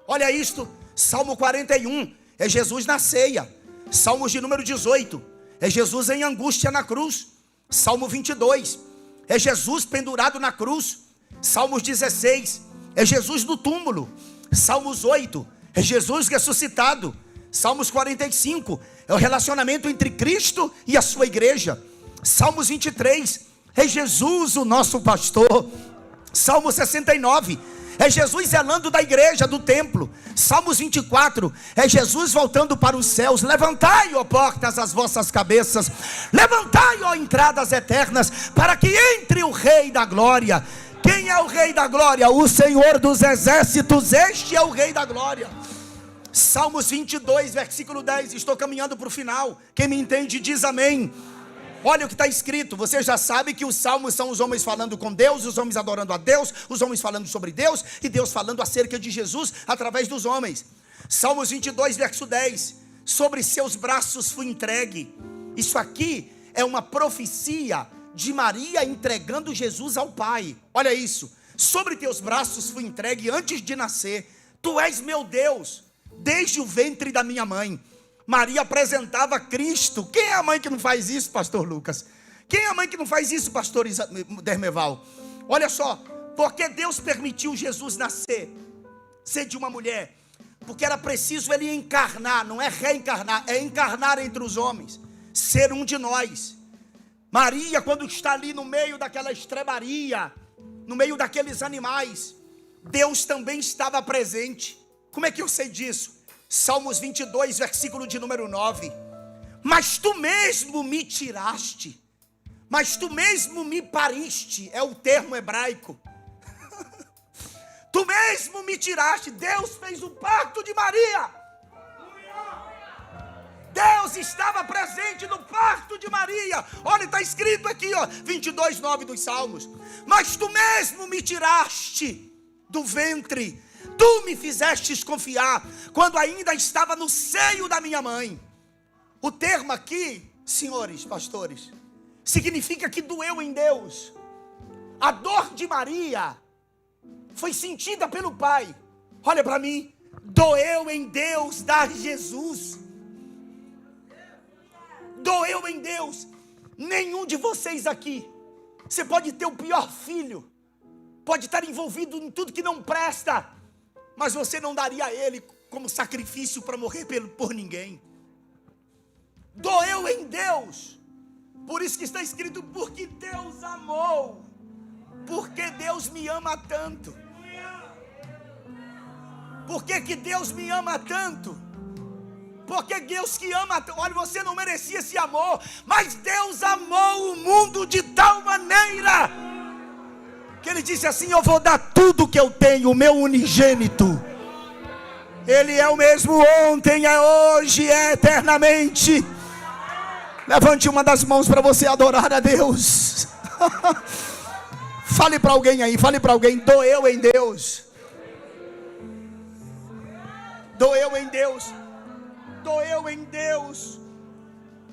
S1: Olha isto, Salmo 41, é Jesus na ceia. Salmos de número 18, é Jesus em angústia na cruz. Salmo 22, é Jesus pendurado na cruz. Salmos 16, é Jesus no túmulo. Salmos 8, é Jesus ressuscitado. Salmos 45, é o relacionamento entre Cristo e a sua igreja. Salmos 23, é Jesus o nosso pastor. Salmo 69, é Jesus zelando da igreja, do templo. Salmos 24, é Jesus voltando para os céus. Levantai, ó portas, as vossas cabeças, levantai, ó entradas eternas, para que entre o Rei da glória. Quem é o Rei da glória? O Senhor dos exércitos, este é o Rei da glória. Salmos 22, versículo 10, estou caminhando para o final. Quem me entende diz amém. Olha o que está escrito. Você já sabe que os salmos são os homens falando com Deus, os homens adorando a Deus, os homens falando sobre Deus, e Deus falando acerca de Jesus através dos homens. Salmos 22, verso 10, sobre seus braços fui entregue. Isso aqui é uma profecia de Maria entregando Jesus ao Pai. Olha isso: sobre teus braços fui entregue antes de nascer. Tu és meu Deus desde o ventre da minha mãe. Maria apresentava Cristo. Quem é a mãe que não faz isso, pastor Lucas? Quem é a mãe que não faz isso, pastor Dermeval? Olha só, porque Deus permitiu Jesus nascer, ser de uma mulher, porque era preciso ele encarnar, não é reencarnar, é encarnar entre os homens, ser um de nós. Maria, quando está ali no meio daquela estrebaria, no meio daqueles animais, Deus também estava presente. Como é que eu sei disso? Salmos 22, versículo de número 9. Mas tu mesmo me tiraste, mas tu mesmo me pariste, é o termo hebraico. Tu mesmo me tiraste. Deus fez o parto de Maria. Deus estava presente no parto de Maria. Olha, está escrito aqui, 22, 9 dos Salmos. Mas tu mesmo me tiraste do ventre, tu me fizestes confiar, quando ainda estava no seio da minha mãe. O termo aqui, senhores pastores, significa que doeu em Deus. A dor de Maria foi sentida pelo Pai. Olha para mim, doeu em Deus dar Jesus. Doeu em Deus. Nenhum de vocês aqui, você pode ter o pior filho, pode estar envolvido em tudo que não presta, mas você não daria a ele como sacrifício para morrer por ninguém. doeu em Deus. Por isso que está escrito, porque Deus amou. Porque Deus me ama tanto. Por que Deus me ama tanto? Porque Deus que ama, olha, você não merecia esse amor, mas Deus amou o mundo de tal maneira, que Ele disse assim, eu vou dar tudo que eu tenho, o meu unigênito. Ele é o mesmo ontem, é hoje, é eternamente. Levante uma das mãos para você adorar a Deus. Fale para alguém aí, fale para alguém, doeu em Deus. Doeu em Deus. Doeu em Deus.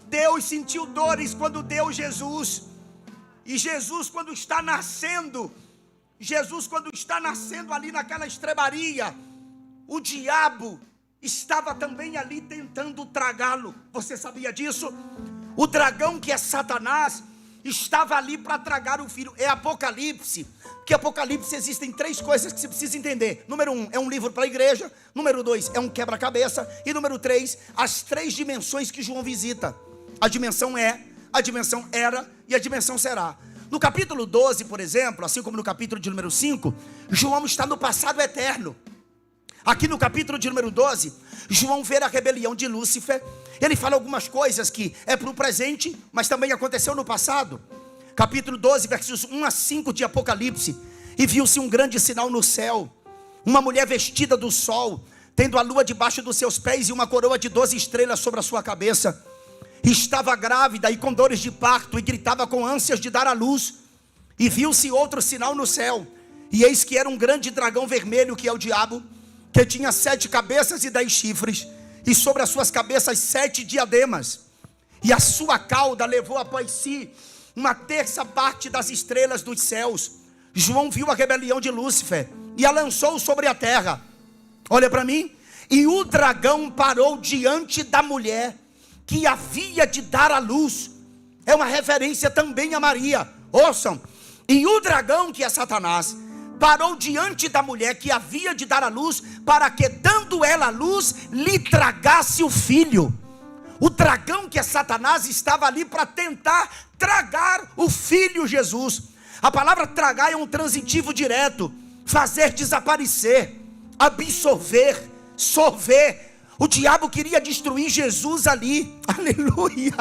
S1: Deus sentiu dores quando deu Jesus. E Jesus quando está nascendo ali naquela estrebaria, o diabo estava também ali tentando tragá-lo. Você sabia disso? O dragão, que é Satanás, estava ali para tragar o filho. É Apocalipse. Que Apocalipse existem 3 coisas que você precisa entender. Número 1, é um livro para a igreja. Número 2, é um quebra-cabeça. E número 3, as 3 dimensões que João visita. A dimensão é, a dimensão era e a dimensão será. No capítulo 12, por exemplo, assim como no capítulo de número 5, João está no passado eterno. Aqui no capítulo de número 12, João vê a rebelião de Lúcifer. Ele fala algumas coisas que é para o presente, mas também aconteceu no passado. Capítulo 12, versos 1 a 5 de Apocalipse. E viu-se um grande sinal no céu. Uma mulher vestida do sol, tendo a lua debaixo dos seus pés e uma coroa de 12 estrelas sobre a sua cabeça. Estava grávida e com dores de parto e gritava com ânsias de dar à luz. E viu-se outro sinal no céu. E eis que era um grande dragão vermelho, que é o diabo, que tinha 7 cabeças e 10 chifres, e sobre as suas cabeças 7 diademas, e a sua cauda levou após si 1/3 parte das estrelas dos céus. João viu a rebelião de Lúcifer e a lançou sobre a terra. Olha para mim. E o dragão parou diante da mulher que havia de dar à luz. É uma referência também a Maria. Ouçam. E o dragão, que é Satanás, parou diante da mulher que havia de dar à luz, para que, dando ela à luz, lhe tragasse o filho. O dragão, que é Satanás, estava ali para tentar tragar o filho Jesus. A palavra tragar é um transitivo direto. Fazer desaparecer, absorver, sorver. O diabo queria destruir Jesus ali. Aleluia,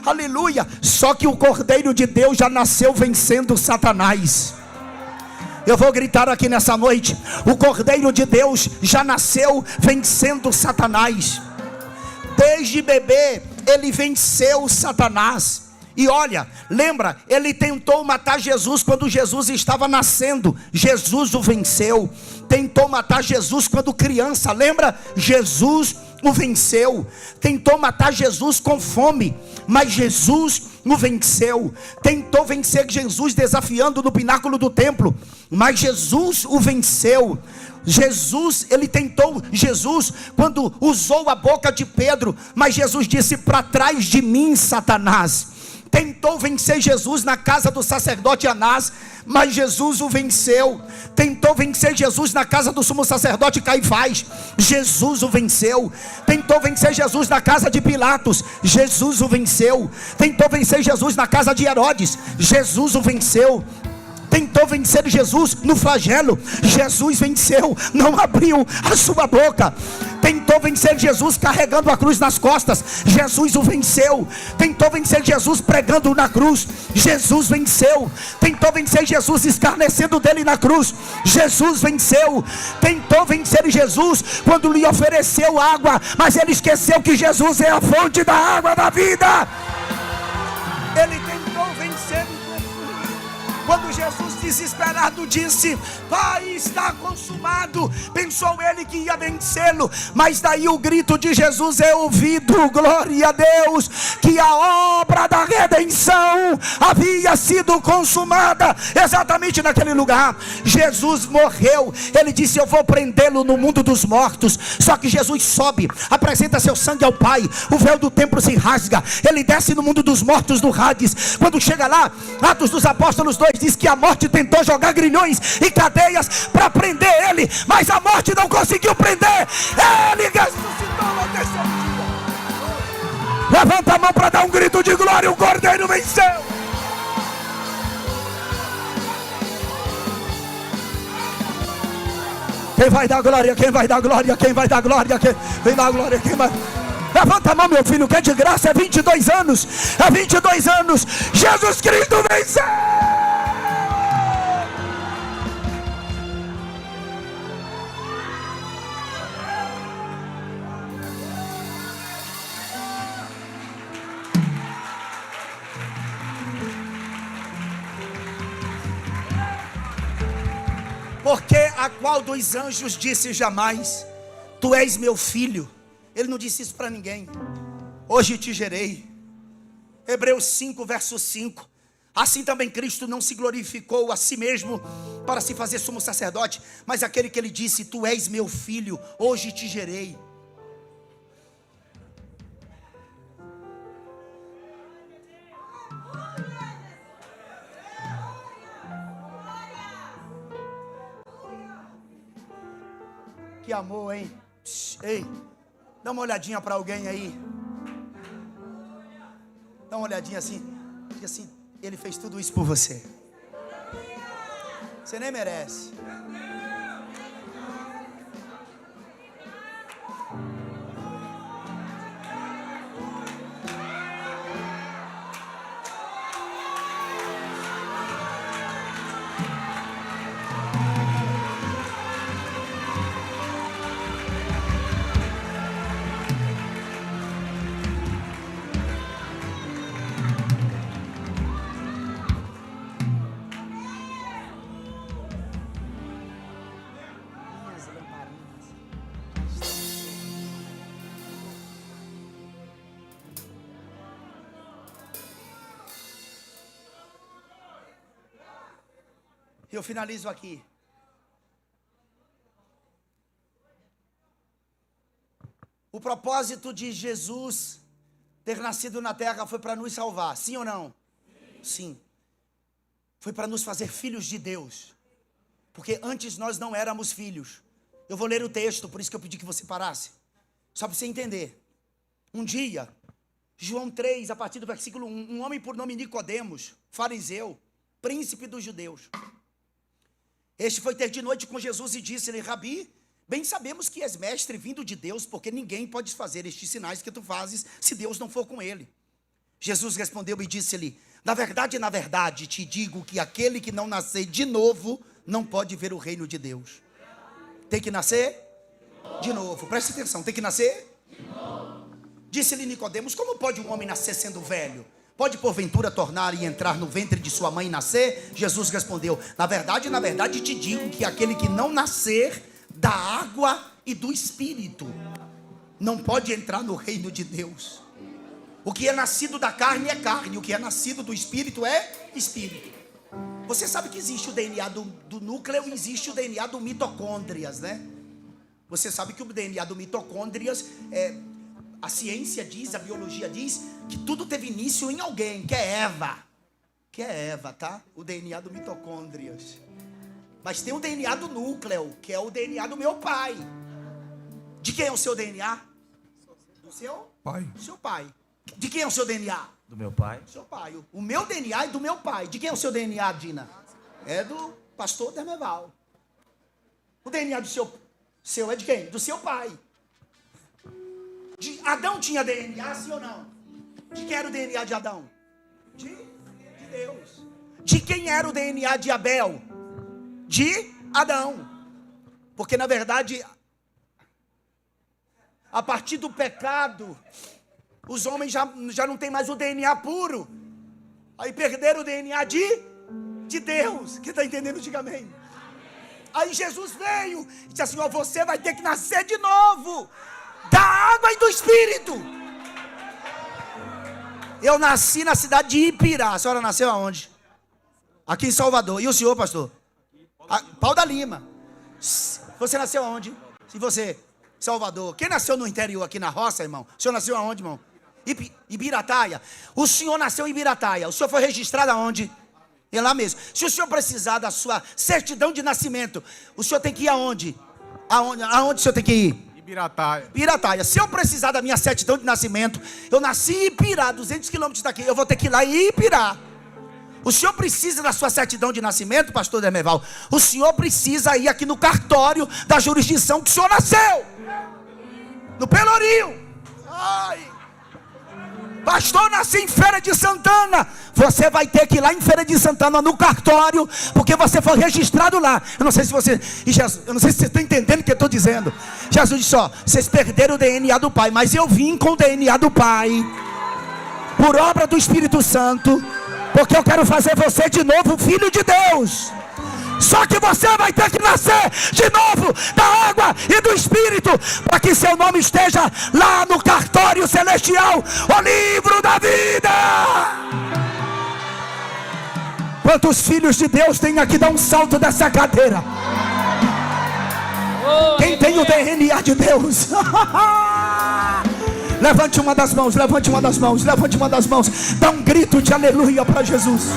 S1: aleluia. Só que o Cordeiro de Deus já nasceu vencendo Satanás. Eu vou gritar aqui nessa noite: o Cordeiro de Deus já nasceu vencendo Satanás. Desde bebê ele venceu Satanás. E olha, lembra, ele tentou matar Jesus quando Jesus estava nascendo. Jesus o venceu. Tentou matar Jesus quando criança, lembra? Jesus o venceu. Tentou matar Jesus com fome, mas Jesus o venceu. Tentou vencer Jesus desafiando no pináculo do templo, mas Jesus o venceu. Jesus quando usou a boca de Pedro, mas Jesus disse: para trás de mim, Satanás. Tentou vencer Jesus na casa do sacerdote Anás, mas Jesus o venceu. Tentou vencer Jesus na casa do sumo sacerdote Caifás, Jesus o venceu. Tentou vencer Jesus na casa de Pilatos, Jesus o venceu. Tentou vencer Jesus na casa de Herodes, Jesus o venceu. Tentou vencer Jesus no flagelo, Jesus venceu, não abriu a sua boca. Tentou vencer Jesus carregando a cruz nas costas, Jesus o venceu. Tentou vencer Jesus pregando na cruz, Jesus venceu. Tentou vencer Jesus escarnecendo dele na cruz, Jesus venceu. Tentou vencer Jesus quando lhe ofereceu água, mas ele esqueceu que Jesus é a fonte da água da vida. Ele tentou vencer quando Jesus desesperado disse: Pai, está consumado. Pensou ele que ia vencê-lo, mas daí o grito de Jesus é ouvido. Glória a Deus, que a obra da redenção havia sido consumada exatamente naquele lugar. Jesus morreu. Ele disse: eu vou prendê-lo no mundo dos mortos. Só que Jesus sobe, apresenta seu sangue ao Pai, o véu do templo se rasga, ele desce no mundo dos mortos do Hades. Quando chega lá, Atos dos Apóstolos 2 diz que a morte tentou jogar grilhões e cadeias para prender ele, mas a morte não conseguiu prender. Ele ressuscitou no terceiro dia. Levanta a mão para dar um grito de glória. O Cordeiro venceu. Quem vai dar glória? Quem vai dar glória? Quem vai dar glória? Quem vai dar glória? Quem vai... Levanta a mão, meu filho, que é de graça. É 22 anos. É 22 anos. Jesus Cristo venceu. Porque a qual dos anjos disse jamais: tu és meu filho? Ele não disse isso para ninguém. Hoje te gerei. Hebreus 5, verso 5. Assim também Cristo não se glorificou a si mesmo para se fazer sumo sacerdote, mas aquele que ele disse: tu és meu filho, hoje te gerei. Que amor, hein? Ei, dá uma olhadinha para alguém aí. Dá uma olhadinha assim. Diga assim: ele fez tudo isso por você. Você nem merece. Eu finalizo aqui. O propósito de Jesus ter nascido na terra foi para nos salvar, sim ou não? Sim. Foi para nos fazer filhos de Deus. Porque antes nós não éramos filhos. Eu vou ler o texto, por isso que eu pedi que você parasse. Só para você entender. Um dia, João 3, a partir do versículo 1, um homem por nome Nicodemos, fariseu, príncipe dos judeus. Este foi ter de noite com Jesus e disse-lhe: Rabi, bem sabemos que és mestre vindo de Deus, porque ninguém pode fazer estes sinais que tu fazes, se Deus não for com ele. Jesus respondeu e disse-lhe: na verdade, te digo que aquele que não nascer de novo, não pode ver o reino de Deus. Tem que nascer de novo. Preste atenção, tem que nascer de novo. Disse-lhe Nicodemos: como pode um homem nascer sendo velho? Pode porventura tornar e entrar no ventre de sua mãe e nascer? Jesus respondeu: na verdade te digo que aquele que não nascer da água e do Espírito não pode entrar no reino de Deus. O que é nascido da carne é carne, o que é nascido do Espírito é Espírito. Você sabe que existe o DNA do núcleo e existe o DNA do mitocôndrias, né? Você sabe que o DNA do mitocôndrias a ciência diz, a biologia diz que tudo teve início em alguém, que é Eva. Que é Eva, tá? O DNA do mitocôndrias. Mas tem o DNA do núcleo, que é o DNA do meu pai. De quem é o seu DNA? Do seu pai. Do seu pai. De quem é o seu DNA?
S2: Do meu pai.
S1: Do seu pai. O meu DNA é do meu pai. De quem é o seu DNA, Dina? É do pastor Dermeval. O DNA do seu é de quem? Do seu pai. Adão tinha DNA, sim ou não? De quem era o DNA de Adão? De Deus. De quem era o DNA de Abel? De Adão. Porque na verdade, a partir do pecado, os homens já não têm mais o DNA puro. Aí perderam o DNA de Deus. Quem está entendendo, diga amém. Aí Jesus veio e disse assim: ó, você vai ter que nascer de novo, da água e do Espírito. Eu nasci na cidade de Ipirá. A senhora nasceu aonde? Aqui em Salvador. E o senhor, pastor? Pau da Lima. Você nasceu aonde? E você? Salvador. Quem nasceu no interior aqui na roça, irmão? O senhor nasceu aonde, irmão? Ibirataia. O senhor nasceu em Ibirataia. O senhor foi registrado aonde? É lá mesmo. Se o senhor precisar da sua certidão de nascimento, o senhor tem que ir aonde? Aonde o senhor tem que ir? Pirataia. Se eu precisar da minha certidão de nascimento, eu nasci em Ipirá, 200 quilômetros daqui, eu vou ter que ir lá em Ipirá. O senhor precisa da sua certidão de nascimento, pastor Demerval? O senhor precisa ir aqui no cartório da jurisdição que o senhor nasceu, no Pelourinho. Ai, pastor, nasci em Feira de Santana. Você vai ter que ir lá em Feira de Santana no cartório, porque você foi registrado lá. Eu não sei se você está entendendo o que eu estou dizendo. Jesus disse: ó, vocês perderam o DNA do Pai, mas eu vim com o DNA do Pai, por obra do Espírito Santo, porque eu quero fazer você de novo filho de Deus. Só que você vai ter que nascer de novo da água e do Espírito, para que seu nome esteja lá no cartório celestial, o livro da vida. Quantos filhos de Deus tem aqui? Dá um salto dessa cadeira. Quem tem o DNA de Deus? Levante uma das mãos, levante uma das mãos, levante uma das mãos. Dá um grito de aleluia para Jesus.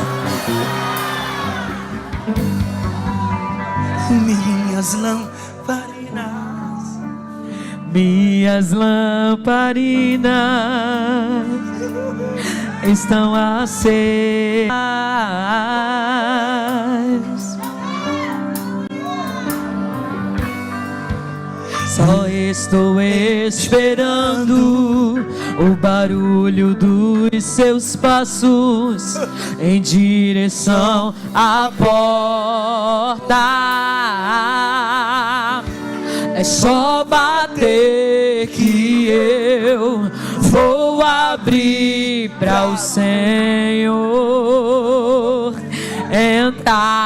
S1: Minhas lamparinas estão acesas. Só estou esperando o barulho dos seus passos em direção à porta. É só bater que eu vou abrir para o Senhor entrar.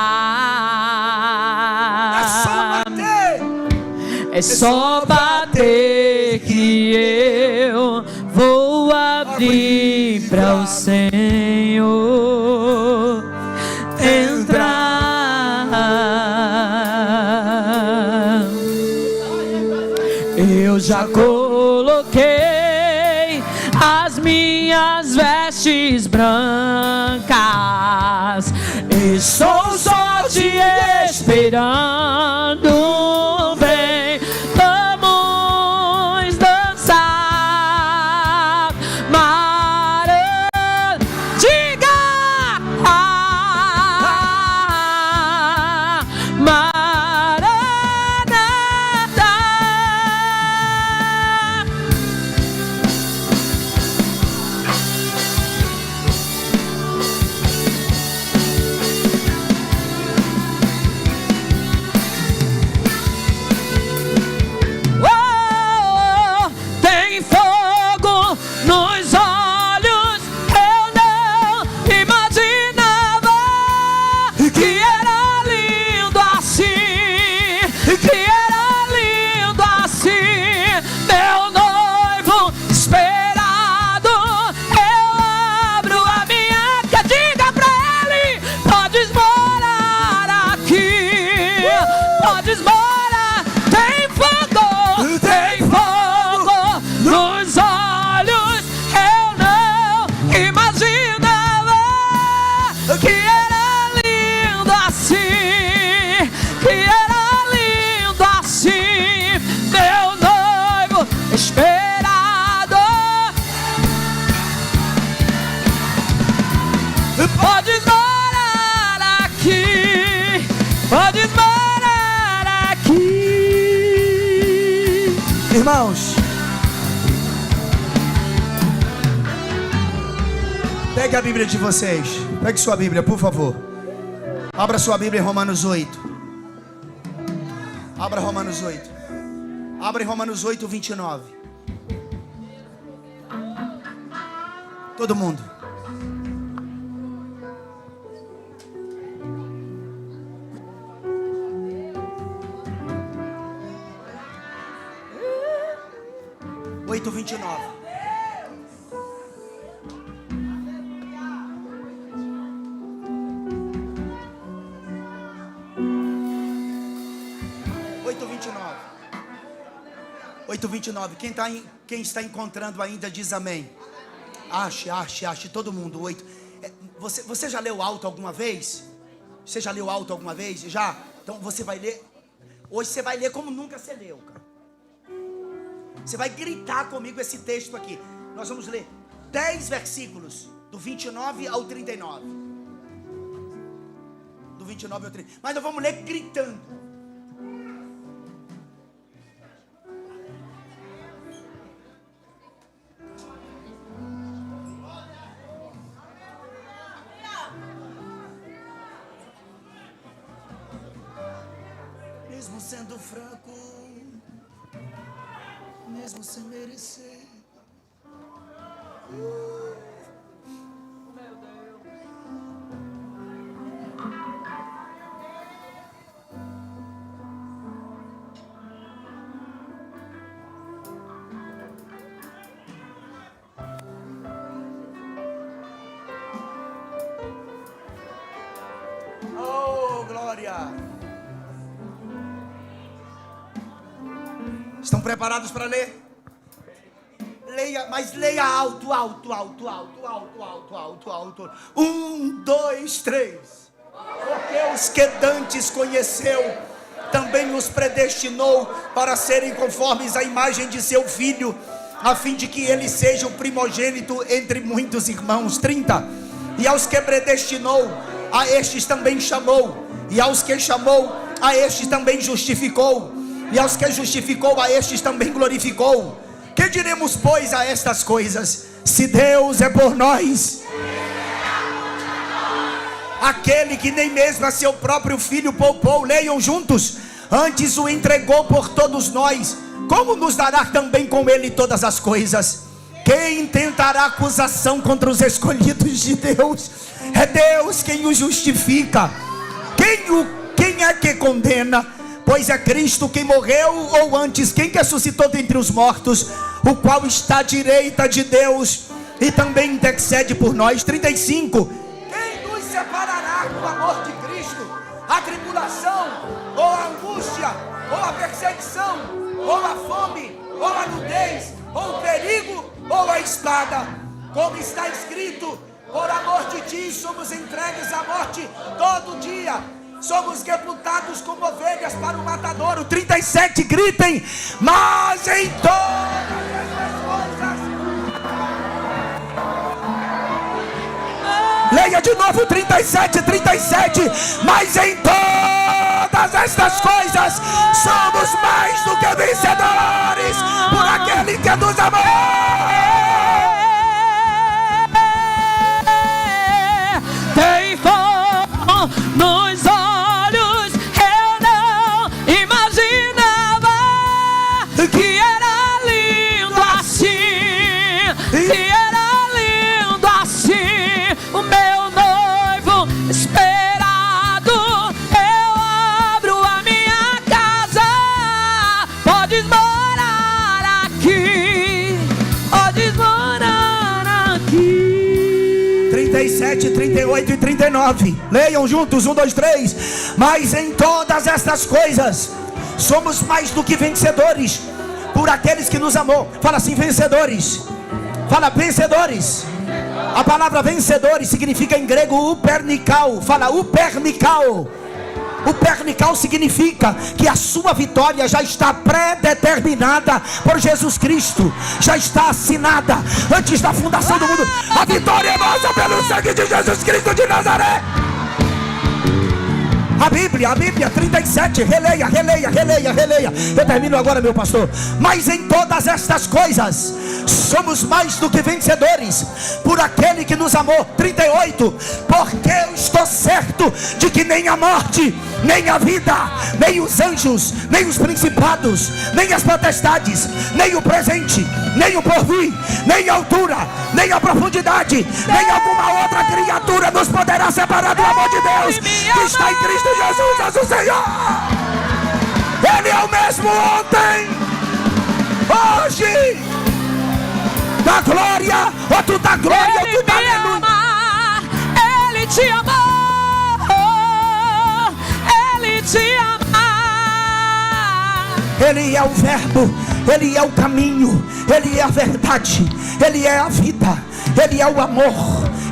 S1: É só bater que eu vou abrir para o Senhor entrar. Eu já coloquei as minhas vestes brancas, estou só te esperando. Vem, vamos dançar. Diga! Irmãos, pegue a Bíblia de vocês. Pegue sua Bíblia, por favor. Abra sua Bíblia em Romanos 8. Abra Romanos 8. Abra em Romanos 8, 29. Todo mundo. Oito, 29. Oito, 29. 8:29. Quem está encontrando ainda diz amém. Ache, todo mundo. 8. Você já leu alto alguma vez? Você já leu alto alguma vez? Já? Então você vai ler. Hoje você vai ler como nunca você leu, cara. Você vai gritar comigo esse texto aqui. Nós vamos ler 10 versículos, do 29 ao 39. Do 29 ao 30. Mas nós vamos ler gritando. Mesmo sendo fraco, mesmo sem merecer. Meu Deus. Oh, glória. Estão preparados para ler? Leia, mas leia alto, alto, alto, alto, alto, alto, alto, alto. 1, 2, 3. Porque os que dantes conheceu, também os predestinou para serem conformes à imagem de seu filho, a fim de que ele seja o primogênito entre muitos irmãos. 30. E aos que predestinou, a estes também chamou. E aos que chamou, a estes também justificou. E aos que justificou, a estes também glorificou. Que diremos, pois, a estas coisas? Se Deus é por nós, aquele que nem mesmo a seu próprio filho poupou, leiam juntos, antes o entregou por todos nós, como nos dará também com ele todas as coisas? Quem intentará acusação contra os escolhidos de Deus? É Deus quem os justifica. Quem é que condena? Pois é Cristo quem morreu, ou antes, quem que ressuscitou dentre os mortos, o qual está à direita de Deus e também intercede por nós. 35. Quem nos separará do amor de Cristo? A tribulação, ou a angústia, ou a perseguição, ou a fome, ou a nudez, ou o perigo, ou a espada? Como está escrito: por amor de ti somos entregues à morte todo dia. Somos reputados como ovelhas para o matadouro. 37, gritem. Mas em todas estas coisas. Leia de novo 37. Mas em todas estas coisas somos mais do que vencedores por aquele que nos amou.
S2: Tem fogo nos olhos, eu não imaginava que era lindo assim, que era lindo assim. O meu noivo esperado, eu abro a minha casa. Podes morar aqui, podes morar aqui.
S1: 37, 38 e 39. Leiam juntos, 1, 2, 3. Mas em todas estas coisas somos mais do que vencedores por aqueles que nos amou. Fala assim, vencedores. Fala, vencedores. A palavra vencedores significa em grego upernikao. Fala, upernikao. O pernical significa que a sua vitória já está pré-determinada por Jesus Cristo, já está assinada antes da fundação do mundo. A vitória é nossa pelo sangue de Jesus Cristo de Nazaré. A Bíblia 37, releia. Eu termino agora, meu pastor. Mas em todas estas coisas somos mais do que vencedores por aquele que nos amou. 38. Porque eu estou certo de que nem a morte, nem a vida, nem os anjos, nem os principados, nem as potestades, nem o presente, nem o porvir, nem a altura, nem a profundidade, nem alguma outra criatura nos poderá separar do amor de Deus que está em Cristo Jesus, nosso Senhor. Ele é o mesmo ontem, hoje, da glória, ou tu da glória, ou tu da aleluia.
S2: Ele te amou, Ele te ama.
S1: Ele é o verbo, Ele é o caminho, Ele é a verdade, Ele é a vida, Ele é o amor,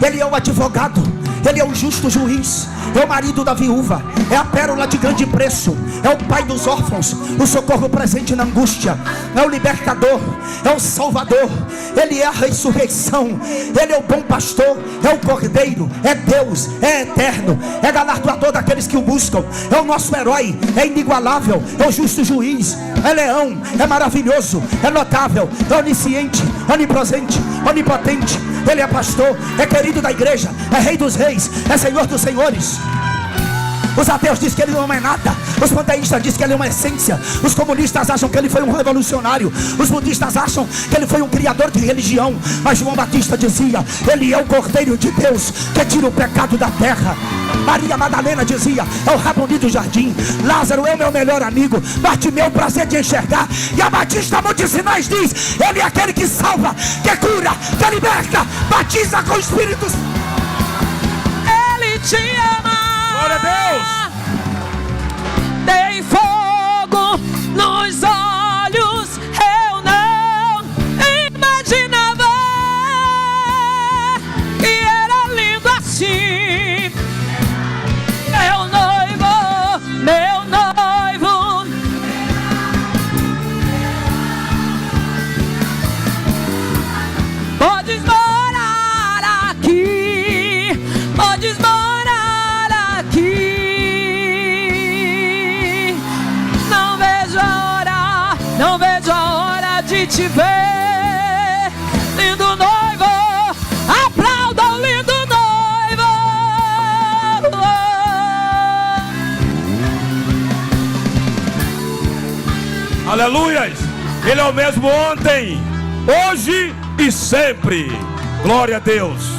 S1: Ele é o advogado, Ele é o justo juiz, é o marido da viúva, é a pérola de grande preço, é o pai dos órfãos, o socorro presente na angústia, é o libertador, é o salvador. Ele é a ressurreição, ele é o bom pastor, é o cordeiro, é Deus, é eterno, é galardoador daqueles que o buscam, é o nosso herói, é inigualável, é o justo juiz, é leão, é maravilhoso, é notável, é onisciente, onipresente, onipotente. Ele é pastor, é querido da igreja, é rei dos reis, é senhor dos senhores. Os ateus dizem que ele não é nada, os panteístas dizem que ele é uma essência, os comunistas acham que ele foi um revolucionário, os budistas acham que ele foi um criador de religião, mas João Batista dizia: ele é o Cordeiro de Deus que tira o pecado da terra. Maria Madalena dizia: é o Rabundi do jardim. Lázaro é o meu melhor amigo, Bartimeu, prazer de enxergar. E a Batista Monte Sinais diz: ele é aquele que salva, que cura, que liberta, batiza com o Espírito.
S2: Ele te ama.
S3: Glória a Deus.
S2: Tem fogo nos olhos, eu não imaginava que era lindo assim. Meu noivo, podes morar aqui, podes morar aqui. Não vejo a hora de te ver, lindo noivo. Aplauda o lindo noivo.
S3: Aleluias. Ele é o mesmo ontem, hoje e sempre. Glória a Deus.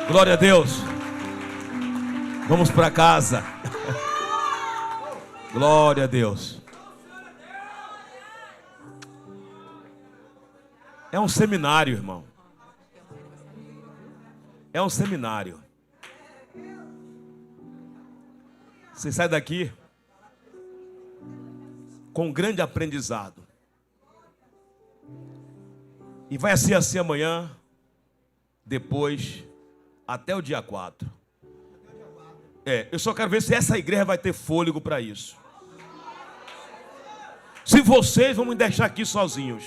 S3: Glória a Deus. Vamos para casa. Glória a Deus. É um seminário, irmão. É um seminário. Você sai daqui com um grande aprendizado. E vai ser assim amanhã, depois, até o dia 4. Eu só quero ver se essa igreja vai ter fôlego para isso. Se vocês vão me deixar aqui sozinhos.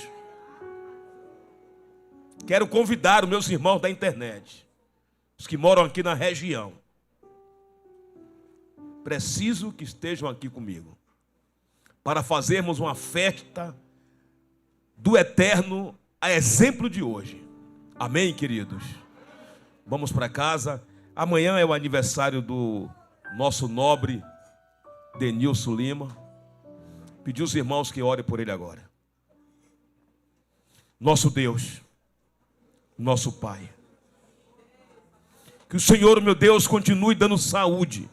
S3: Quero convidar os meus irmãos da internet, os que moram aqui na região. Preciso que estejam aqui comigo, para fazermos uma festa do eterno, a exemplo de hoje. Amém, queridos? Vamos para casa. Amanhã é o aniversário do nosso nobre Denilson Lima. Pedi aos irmãos que orem por ele agora. Nosso Deus, nosso Pai, que o Senhor, meu Deus, continue dando saúde,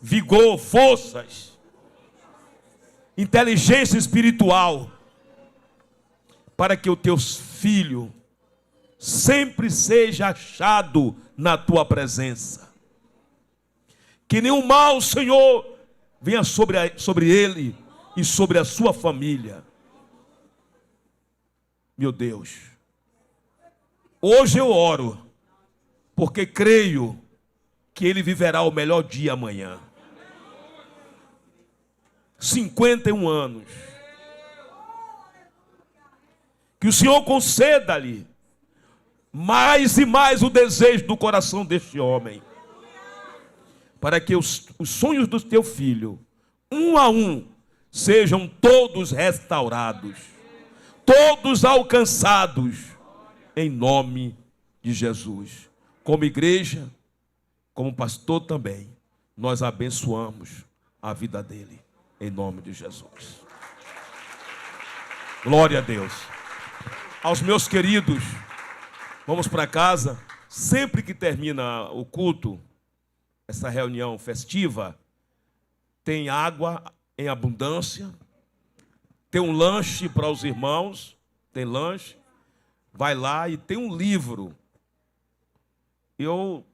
S3: vigor, forças, inteligência espiritual, para que o teu filho sempre seja achado na tua presença. Que nenhum mal, Senhor, venha sobre ele e sobre a sua família. Meu Deus, hoje eu oro, porque creio que ele viverá o melhor dia amanhã. 51 anos. Que o Senhor conceda-lhe mais e mais o desejo do coração deste homem, para que os sonhos do teu filho, um a um, sejam todos restaurados, todos alcançados, em nome de Jesus. Como igreja, como pastor também, nós abençoamos a vida dele, em nome de Jesus. Glória a Deus. Aos meus queridos, vamos para casa. Sempre que termina o culto, essa reunião festiva, tem água em abundância, tem um lanche para os irmãos, tem lanche, vai lá e tem um livro. Eu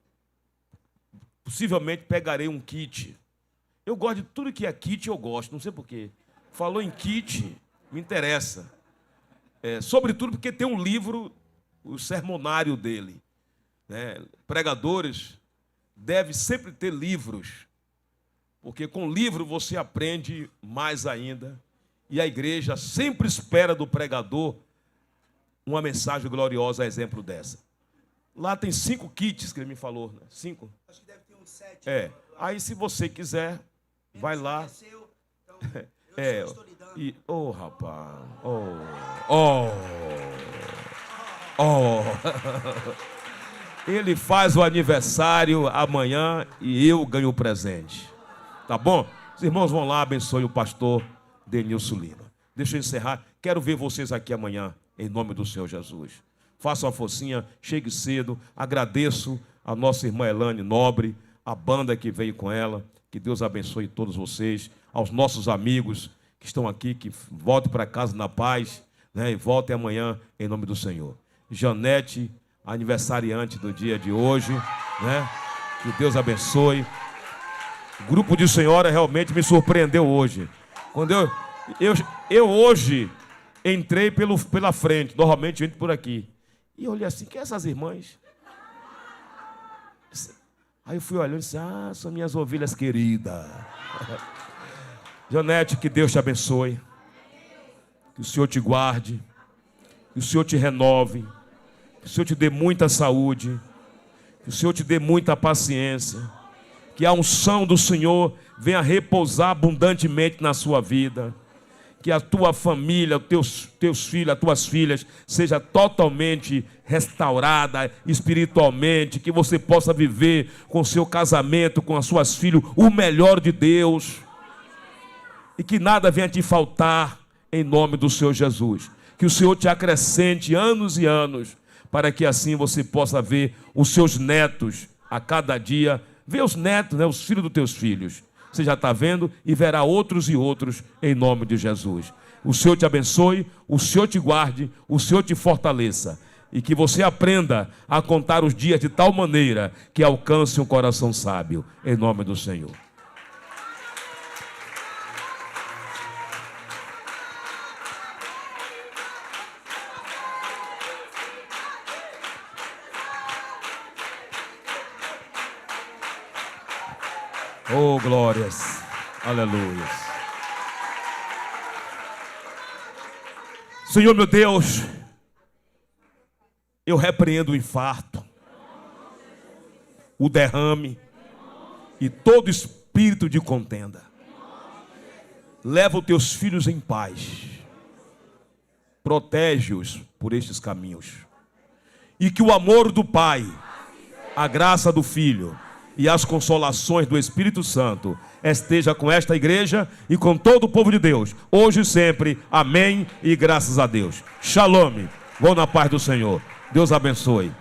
S3: possivelmente pegarei um kit. Eu gosto de tudo que é kit, eu gosto, não sei porquê. Falou em kit, me interessa. Sobretudo porque tem um livro, o sermonário dele. Né? Pregadores devem sempre ter livros, porque com livro você aprende mais ainda. E a igreja sempre espera do pregador uma mensagem gloriosa, a exemplo dessa. Lá tem 5 kits que ele me falou, né? 5?
S1: Acho que deve ter uns 7.
S3: Aí se você quiser, vai lá. Oh, rapaz. Ele faz o aniversário amanhã e eu ganho o presente. Tá bom? Os irmãos vão lá, abençoe o pastor Denilson Lima. Deixa eu encerrar. Quero ver vocês aqui amanhã, em nome do Senhor Jesus. Faça uma forcinha, chegue cedo. Agradeço a nossa irmã Elane Nobre, a banda que veio com ela. Que Deus abençoe todos vocês. Aos nossos amigos que estão aqui, que voltem para casa na paz, né, e voltem amanhã em nome do Senhor. Janete, aniversariante do dia de hoje, né? Que Deus abençoe. O grupo de senhora realmente me surpreendeu hoje. Quando eu hoje entrei pela frente, normalmente eu entro por aqui. E eu olhei assim, quem é essas irmãs? Aí eu fui olhando e disse, são minhas ovelhas queridas. Janete, que Deus te abençoe. Que o Senhor te guarde. Que o Senhor te renove. Que o Senhor te dê muita saúde. Que o Senhor te dê muita paciência. Que a unção do Senhor venha repousar abundantemente na sua vida. Que a tua família, os teus filhos, as tuas filhas, seja totalmente restaurada espiritualmente. Que você possa viver com o seu casamento, com as suas filhas, o melhor de Deus. E que nada venha te faltar em nome do Senhor Jesus. Que o Senhor te acrescente anos e anos, para que assim você possa ver os seus netos a cada dia. Ver os netos, né, os filhos dos teus filhos. Você já está vendo e verá outros e outros em nome de Jesus. O Senhor te abençoe, o Senhor te guarde, o Senhor te fortaleça. E que você aprenda a contar os dias de tal maneira que alcance um coração sábio. Em nome do Senhor. Oh, glórias. Aleluia. Senhor meu Deus, eu repreendo o infarto, o derrame e todo espírito de contenda. Leva os teus filhos em paz. Protege-os por estes caminhos. E que o amor do Pai, a graça do Filho e as consolações do Espírito Santo esteja com esta igreja e com todo o povo de Deus, hoje e sempre. Amém e graças a Deus. Shalom. Vão na paz do Senhor. Deus abençoe.